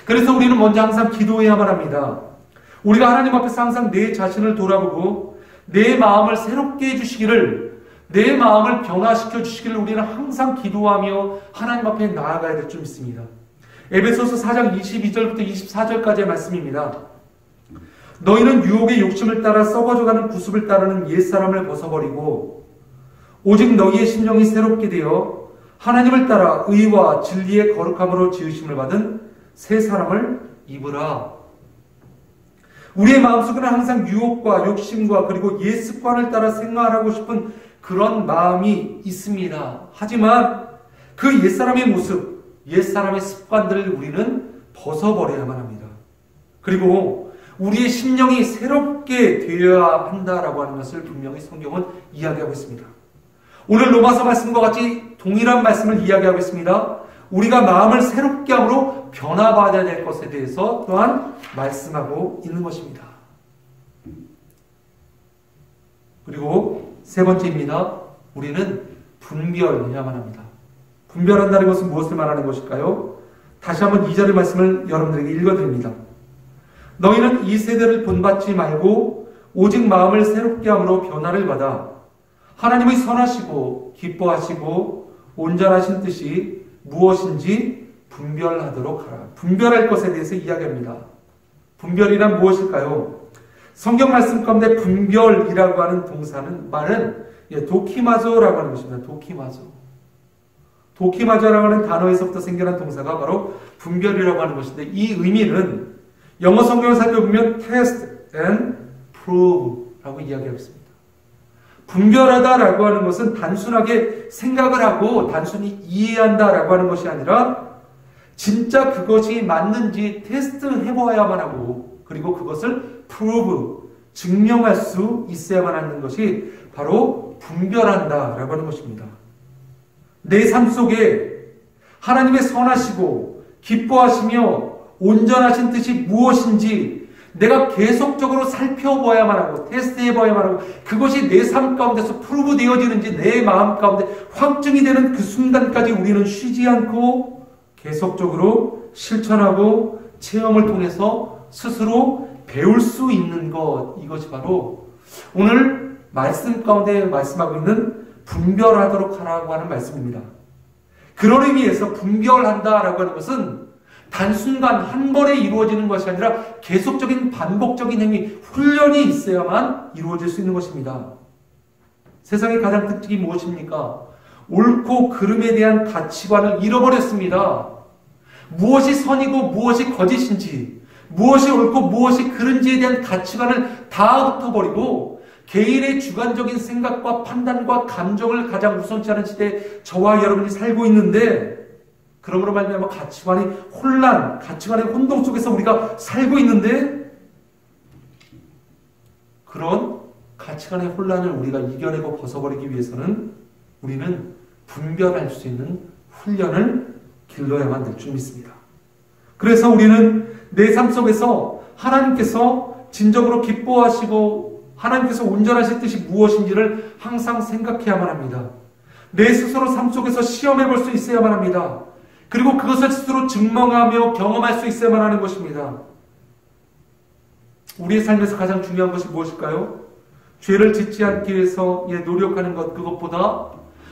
그래서 우리는 먼저 항상 기도해야만 합니다. 우리가 하나님 앞에서 항상 내 자신을 돌아보고 내 마음을 새롭게 해주시기를, 내 마음을 변화시켜 주시기를 우리는 항상 기도하며 하나님 앞에 나아가야 될 줄 믿습니다. 에베소서 4장 22절부터 24절까지의 말씀입니다. 너희는 유혹의 욕심을 따라 썩어져가는 구습을 따르는 옛사람을 벗어버리고 오직 너희의 심령이 새롭게 되어 하나님을 따라 의와 진리의 거룩함으로 지으심을 받은 새 사람을 입으라. 우리의 마음속에는 항상 유혹과 욕심과 그리고 옛 습관을 따라 생활하고 싶은 그런 마음이 있습니다. 하지만 그 옛사람의 모습, 옛사람의 습관들을 우리는 벗어버려야만 합니다. 그리고 우리의 심령이 새롭게 되어야 한다라고 하는 것을 분명히 성경은 이야기하고 있습니다. 오늘 로마서 말씀과 같이 동일한 말씀을 이야기하고 있습니다. 우리가 마음을 새롭게 함으로 변화받아야 될 것에 대해서 또한 말씀하고 있는 것입니다. 그리고 세 번째입니다. 우리는 분별해야만 합니다. 분별한다는 것은 무엇을 말하는 것일까요? 다시 한번 2절의 말씀을 여러분들에게 읽어드립니다. 너희는 이 세대를 본받지 말고 오직 마음을 새롭게 함으로 변화를 받아 하나님의 선하시고 기뻐하시고 온전하신 뜻이 무엇인지 분별하도록 하라. 분별할 것에 대해서 이야기합니다. 분별이란 무엇일까요? 성경 말씀 가운데 분별이라고 하는 동사는 말은 도키마조라고 하는 것입니다. 도키마조라고 하는 단어에서부터 생겨난 동사가 바로 분별이라고 하는 것인데 이 의미는 영어 성경을 살펴보면 test and prove라고 이야기하고 있습니다. 분별하다라고 하는 것은 단순하게 생각을 하고 단순히 이해한다라고 하는 것이 아니라 진짜 그것이 맞는지 테스트해보아야만 하고 그리고 그것을 prove, 증명할 수 있어야만 하는 것이 바로 분별한다라고 하는 것입니다. 내 삶 속에 하나님의 선하시고 기뻐하시며 온전하신 뜻이 무엇인지 내가 계속적으로 살펴봐야만 하고 테스트해봐야만 하고 그것이 내 삶 가운데서 프루브 되어지는지 내 마음 가운데 확증이 되는 그 순간까지 우리는 쉬지 않고 계속적으로 실천하고 체험을 통해서 스스로 배울 수 있는 것, 이것이 바로 오늘 말씀 가운데 말씀하고 있는 분별하도록 하라고 하는 말씀입니다. 그런 의미에서 분별한다라고 하는 것은 단순간 한 번에 이루어지는 것이 아니라 계속적인 반복적인 행위, 훈련이 있어야만 이루어질 수 있는 것입니다. 세상의 가장 특징이 무엇입니까? 옳고 그름에 대한 가치관을 잃어버렸습니다. 무엇이 선이고 무엇이 거짓인지, 무엇이 옳고 무엇이 그른지에 대한 가치관을 다 흩어버리고 개인의 주관적인 생각과 판단과 감정을 가장 우선시 하는 시대에 저와 여러분이 살고 있는데 그러므로 말미암아 가치관의 혼란, 가치관의 혼동 속에서 우리가 살고 있는데 그런 가치관의 혼란을 우리가 이겨내고 벗어버리기 위해서는 우리는 분별할 수 있는 훈련을 길러야만 될 줄 믿습니다. 그래서 우리는 내 삶 속에서 하나님께서 진정으로 기뻐하시고 하나님께서 온전하실 뜻이 무엇인지를 항상 생각해야만 합니다. 내 스스로 삶 속에서 시험해 볼 수 있어야만 합니다. 그리고 그것을 스스로 증명하며 경험할 수 있어야만 하는 것입니다. 우리의 삶에서 가장 중요한 것이 무엇일까요? 죄를 짓지 않기 위해서 노력하는 것, 그것보다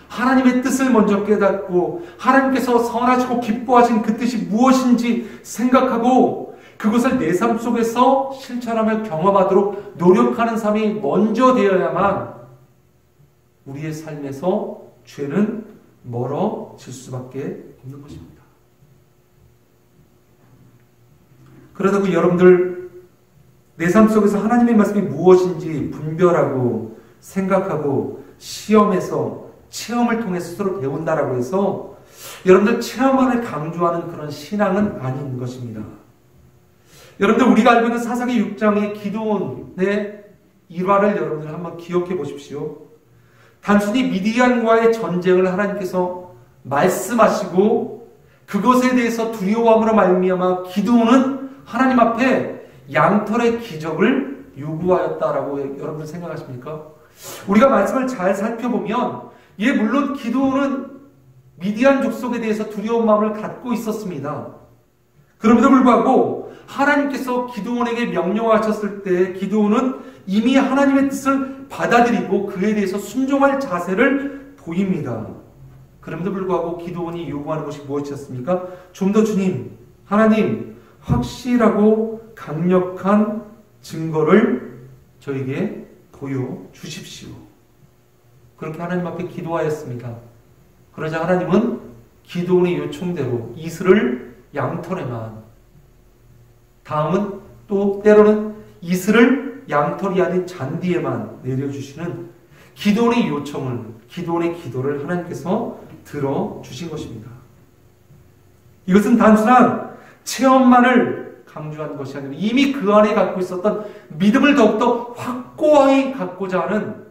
하나님의 뜻을 먼저 깨닫고 하나님께서 선하시고 기뻐하신 그 뜻이 무엇인지 생각하고 그것을 내 삶 속에서 실천하며 경험하도록 노력하는 삶이 먼저 되어야만 우리의 삶에서 죄는 멀어질 수밖에 없는 것입니다. 그러다고 여러분들 내 삶 속에서 하나님의 말씀이 무엇인지 분별하고 생각하고 시험에서 체험을 통해 스스로 배운다라고 해서 여러분들 체험만을 강조하는 그런 신앙은 아닌 것입니다. 여러분들 우리가 알고 있는 사사기 6장의 기드온의 일화를 여러분들 한번 기억해 보십시오. 단순히 미디안과의 전쟁을 하나님께서 말씀하시고 그것에 대해서 두려워함으로 말미암아 기드온은 하나님 앞에 양털의 기적을 요구하였다라고 여러분들 생각하십니까? 우리가 말씀을 잘 살펴보면 물론 기드온은 미디안 족속에 대해서 두려운 마음을 갖고 있었습니다. 그럼에도 불구하고 하나님께서 기드온에게 명령하셨을 때 기드온은 이미 하나님의 뜻을 받아들이고 그에 대해서 순종할 자세를 보입니다. 그럼에도 불구하고 기드온이 요구하는 것이 무엇이었습니까? 좀 더 주님, 하나님, 확실하고 강력한 증거를 저에게 보여주십시오. 그렇게 하나님 앞에 기도하였습니다. 그러자 하나님은 기드온의 요청대로 이슬을 양털에만, 다음은 또 때로는 이슬을 양털이 아닌 잔디에만 내려주시는 기드온의 요청을, 기드온의 기도를 하나님께서 들어주신 것입니다. 이것은 단순한 체험만을 강조한 것이 아니라 이미 그 안에 갖고 있었던 믿음을 더욱더 확고하게 갖고자 하는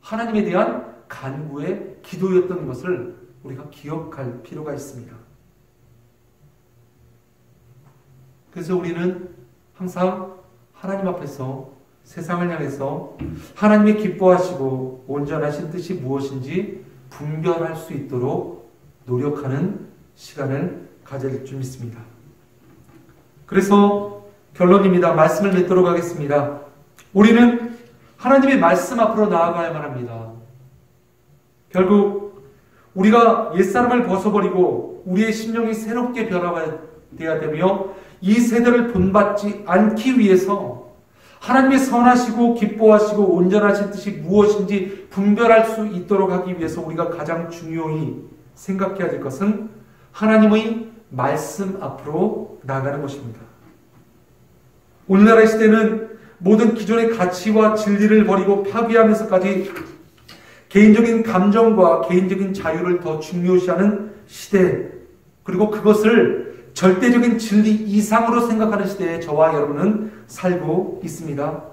하나님에 대한 간구의 기도였던 것을 우리가 기억할 필요가 있습니다. 그래서 우리는 항상 하나님 앞에서 세상을 향해서 하나님이 기뻐하시고 온전하신 뜻이 무엇인지 분별할 수 있도록 노력하는 시간을 가질 줄 믿습니다. 그래서 결론입니다. 말씀을 맺도록 하겠습니다. 우리는 하나님의 말씀 앞으로 나아가야만 합니다. 결국 우리가 옛사람을 벗어버리고 우리의 심령이 새롭게 변화되어야 되며 이 세대를 본받지 않기 위해서 하나님의 선하시고 기뻐하시고 온전하신 뜻이 무엇인지 분별할 수 있도록 하기 위해서 우리가 가장 중요히 생각해야 될 것은 하나님의 말씀 앞으로 나아가는 것입니다. 오늘날의 시대는 모든 기존의 가치와 진리를 버리고 파괴하면서까지 개인적인 감정과 개인적인 자유를 더 중요시하는 시대, 그리고 그것을 절대적인 진리 이상으로 생각하는 시대에 저와 여러분은 살고 있습니다.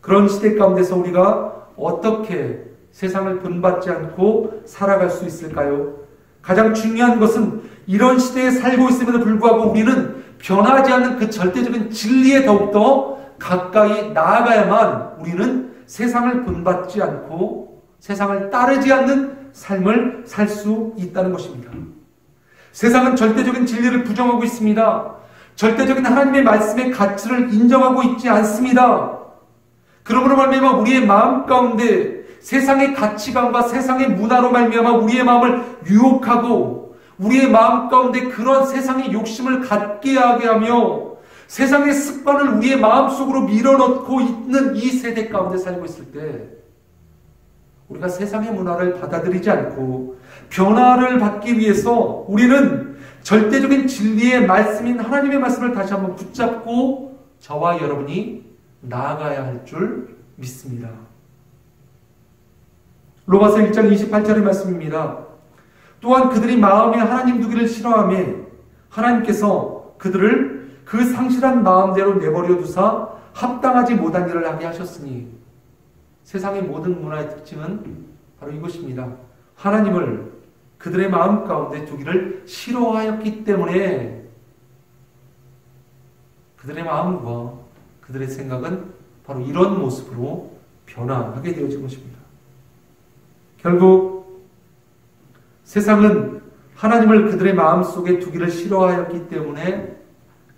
그런 시대 가운데서 우리가 어떻게 세상을 본받지 않고 살아갈 수 있을까요? 가장 중요한 것은 이런 시대에 살고 있음에도 불구하고 우리는 변하지 않는 그 절대적인 진리에 더욱더 가까이 나아가야만 우리는 세상을 본받지 않고 세상을 따르지 않는 삶을 살 수 있다는 것입니다. 세상은 절대적인 진리를 부정하고 있습니다. 절대적인 하나님의 말씀의 가치를 인정하고 있지 않습니다. 그러므로 말미암아 우리의 마음 가운데 세상의 가치관과 세상의 문화로 말미암아 우리의 마음을 유혹하고 우리의 마음 가운데 그런 세상의 욕심을 갖게 하게 하며 세상의 습관을 우리의 마음속으로 밀어넣고 있는 이 세대 가운데 살고 있을 때 우리가 세상의 문화를 받아들이지 않고 변화를 받기 위해서 우리는 절대적인 진리의 말씀인 하나님의 말씀을 다시 한번 붙잡고 저와 여러분이 나아가야 할 줄 믿습니다. 로마서 1장 28절의 말씀입니다. 또한 그들이 마음에 하나님 두기를 싫어하며 하나님께서 그들을 그 상실한 마음대로 내버려 두사 합당하지 못한 일을 하게 하셨으니, 세상의 모든 문화의 특징은 바로 이것입니다. 하나님을 그들의 마음 가운데 두기를 싫어하였기 때문에 그들의 마음과 그들의 생각은 바로 이런 모습으로 변화하게 되어진 것입니다. 결국 세상은 하나님을 그들의 마음속에 두기를 싫어하였기 때문에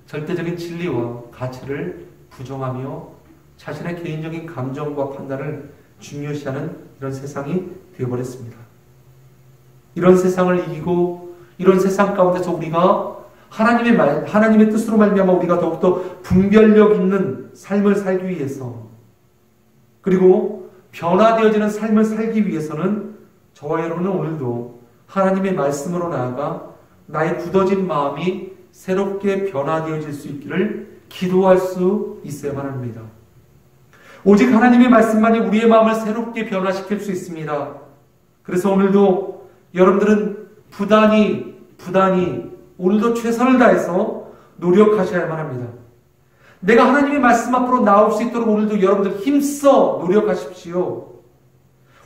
절대적인 진리와 가치를 부정하며 자신의 개인적인 감정과 판단을 중요시하는 이런 세상이 되어버렸습니다. 이런 세상을 이기고 이런 세상 가운데서 우리가 하나님의 뜻으로 말미암아 우리가 더욱더 분별력 있는 삶을 살기 위해서, 그리고 변화되어지는 삶을 살기 위해서는 저와 여러분은 오늘도 하나님의 말씀으로 나아가 나의 굳어진 마음이 새롭게 변화되어질 수 있기를 기도할 수 있어야만 합니다. 오직 하나님의 말씀만이 우리의 마음을 새롭게 변화시킬 수 있습니다. 그래서 오늘도 여러분들은 부단히 오늘도 최선을 다해서 노력하셔야만 합니다. 내가 하나님의 말씀 앞으로 나올 수 있도록 오늘도 여러분들 힘써 노력하십시오.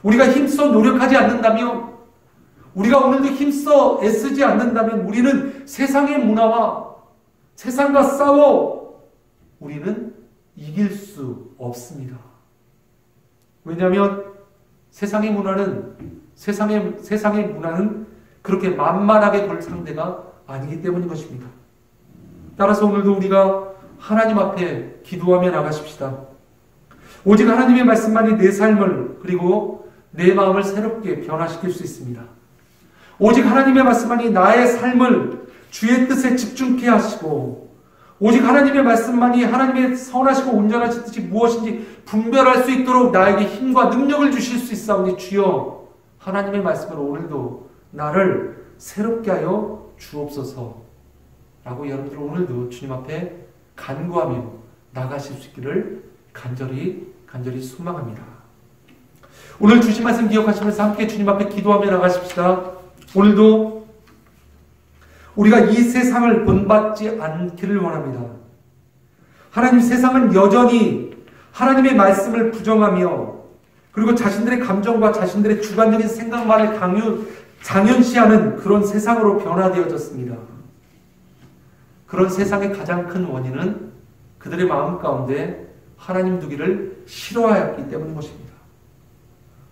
우리가 힘써 노력하지 않는다면, 우리가 오늘도 힘써 애쓰지 않는다면 우리는 세상의 문화와 세상과 싸워 우리는 이길 수 없습니다. 왜냐하면 세상의 문화는 그렇게 만만하게 볼 상대가 아니기 때문인 것입니다. 따라서 오늘도 우리가 하나님 앞에 기도하며 나가십시다. 오직 하나님의 말씀만이 내 삶을, 그리고 내 마음을 새롭게 변화시킬 수 있습니다. 오직 하나님의 말씀만이 나의 삶을 주의 뜻에 집중케 하시고, 오직 하나님의 말씀만이 하나님의 선하시고 온전하신 뜻이 무엇인지 분별할 수 있도록 나에게 힘과 능력을 주실 수 있사오니 주여 하나님의 말씀으로 오늘도 나를 새롭게 하여 주옵소서 라고 여러분들 오늘도 주님 앞에 간구하며 나가실 수 있기를 간절히 소망합니다. 오늘 주신 말씀 기억하시면서 함께 주님 앞에 기도하며 나가십시다. 오늘도 우리가 이 세상을 본받지 않기를 원합니다. 하나님, 세상은 여전히 하나님의 말씀을 부정하며, 그리고 자신들의 감정과 자신들의 주관적인 생각만을 당연시하는 그런 세상으로 변화되어졌습니다. 그런 세상의 가장 큰 원인은 그들의 마음 가운데 하나님 두기를 싫어하였기 때문인 것입니다.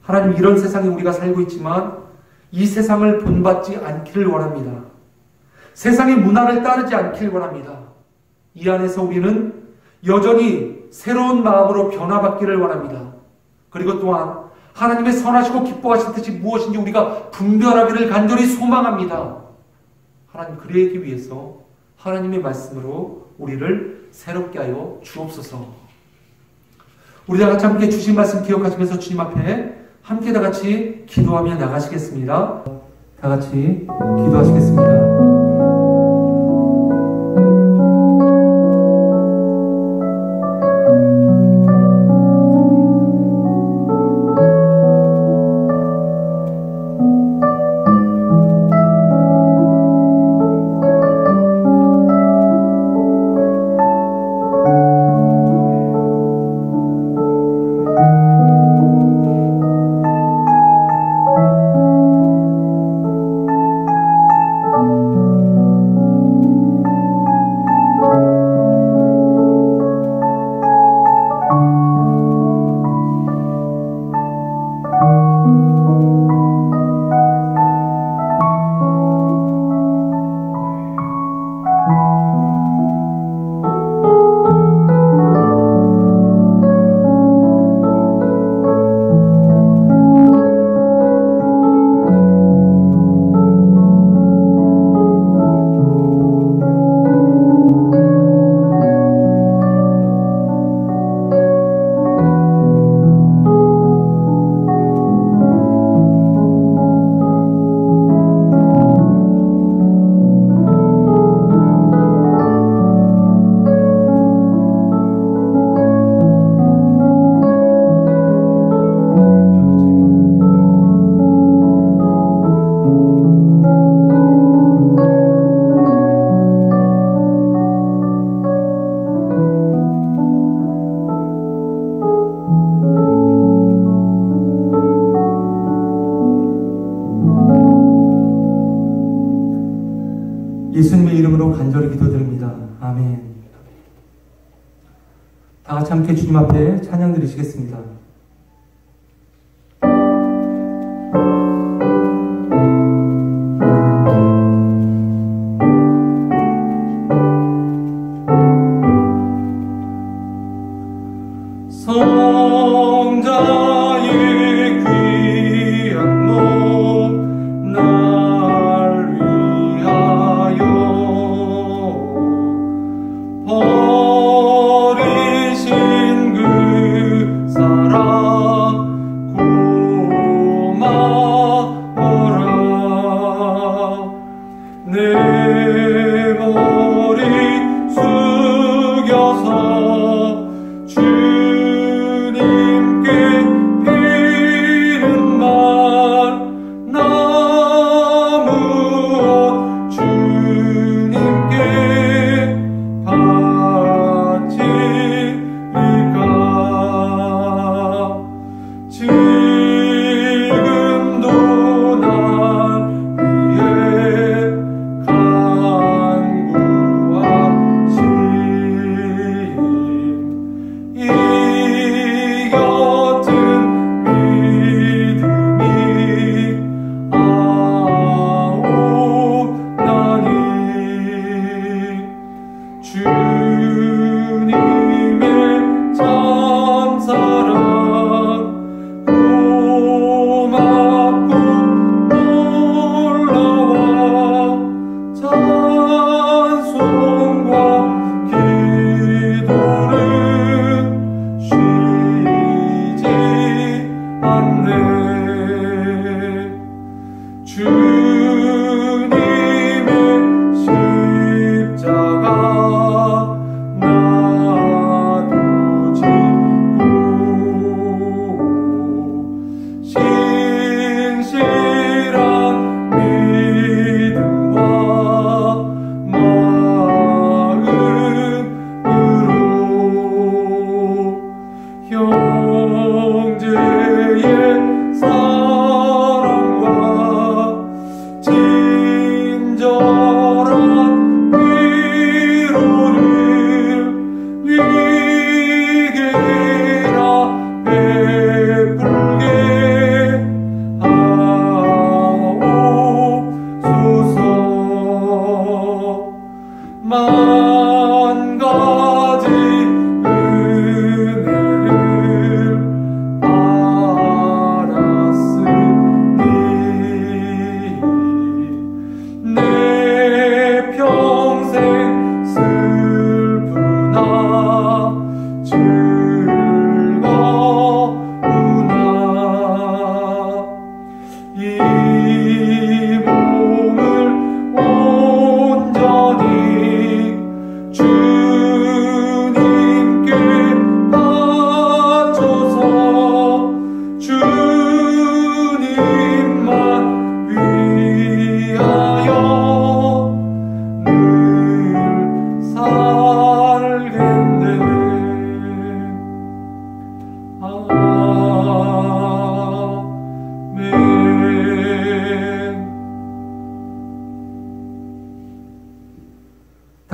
하나님, 이런 세상에 우리가 살고 있지만 이 세상을 본받지 않기를 원합니다. 세상의 문화를 따르지 않기를 원합니다. 이 안에서 우리는 여전히 새로운 마음으로 변화받기를 원합니다. 그리고 또한 하나님의 선하시고 기뻐하신 뜻이 무엇인지 우리가 분별하기를 간절히 소망합니다. 하나님, 그러기 위해서 하나님의 말씀으로 우리를 새롭게 하여 주옵소서. 우리 다 같이 함께 주신 말씀 기억하시면서 주님 앞에 함께 다 같이 기도하며 나가시겠습니다. 다 같이 기도하시겠습니다. 예수님의 이름으로 간절히 기도드립니다. 아멘. 다 같이 함께 주님 앞에 찬양 드리시겠습니다. 성자의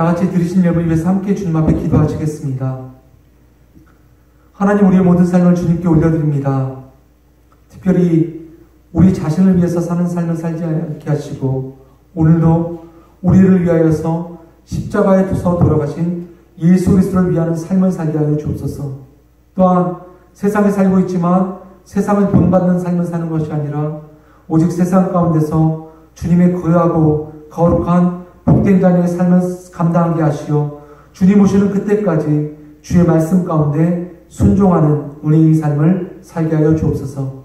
다 같이 들으신 예배를 위해서 함께 주님 앞에 기도하시겠습니다. 하나님, 우리의 모든 삶을 주님께 올려드립니다. 특별히 우리 자신을 위해서 사는 삶을 살지 않게 하시고 오늘도 우리를 위하여서 십자가에 두서 돌아가신 예수 그리스도를 위하는 삶을 살게 하여 주옵소서. 또한 세상에 살고 있지만 세상을 본받는 삶을 사는 것이 아니라 오직 세상 가운데서 주님의 거하고 거룩한 복된 자녀의 삶을 감당하게 하시어 주님 오시는 그때까지 주의 말씀 가운데 순종하는 우리의 삶을 살게 하여 주옵소서.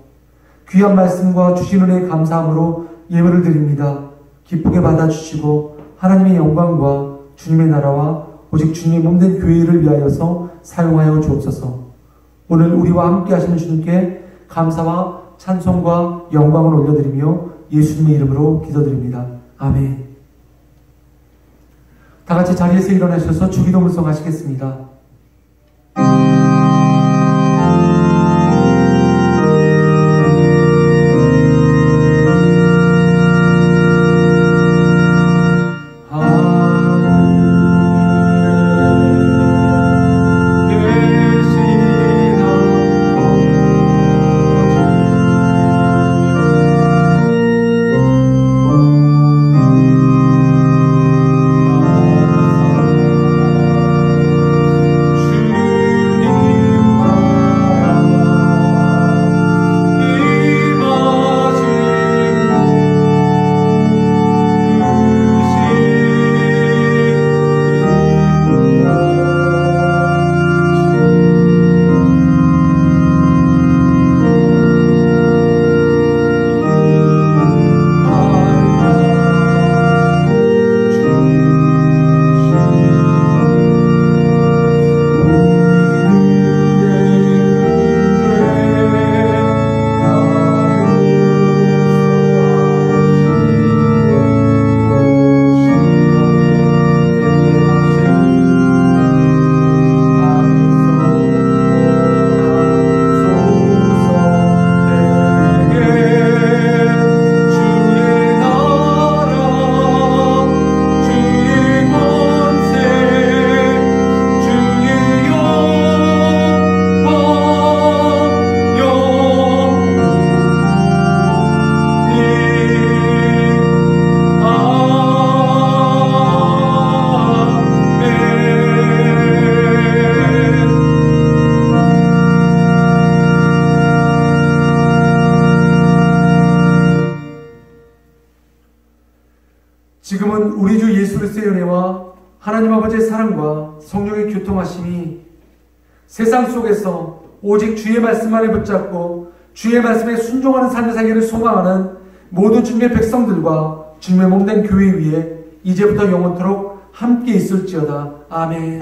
귀한 말씀과 주신 은혜에 감사함으로 예배를 드립니다. 기쁘게 받아주시고 하나님의 영광과 주님의 나라와 오직 주님의 몸된 교회를 위하여서 사용하여 주옵소서. 오늘 우리와 함께 하시는 주님께 감사와 찬송과 영광을 올려드리며 예수님의 이름으로 기도드립니다. 아멘. 다 같이 자리에서 일어나셔서 주기도 물성하시겠습니다. 지금은 우리 주 예수 그리스도의 은혜와 하나님 아버지의 사랑과 성령의 교통하심이 세상 속에서 오직 주의 말씀만을 붙잡고 주의 말씀에 순종하는 삶을 살기를 소망하는 모든 주님의 백성들과 주님의 몸된 교회 위에 이제부터 영원토록 함께 있을지어다. 아멘.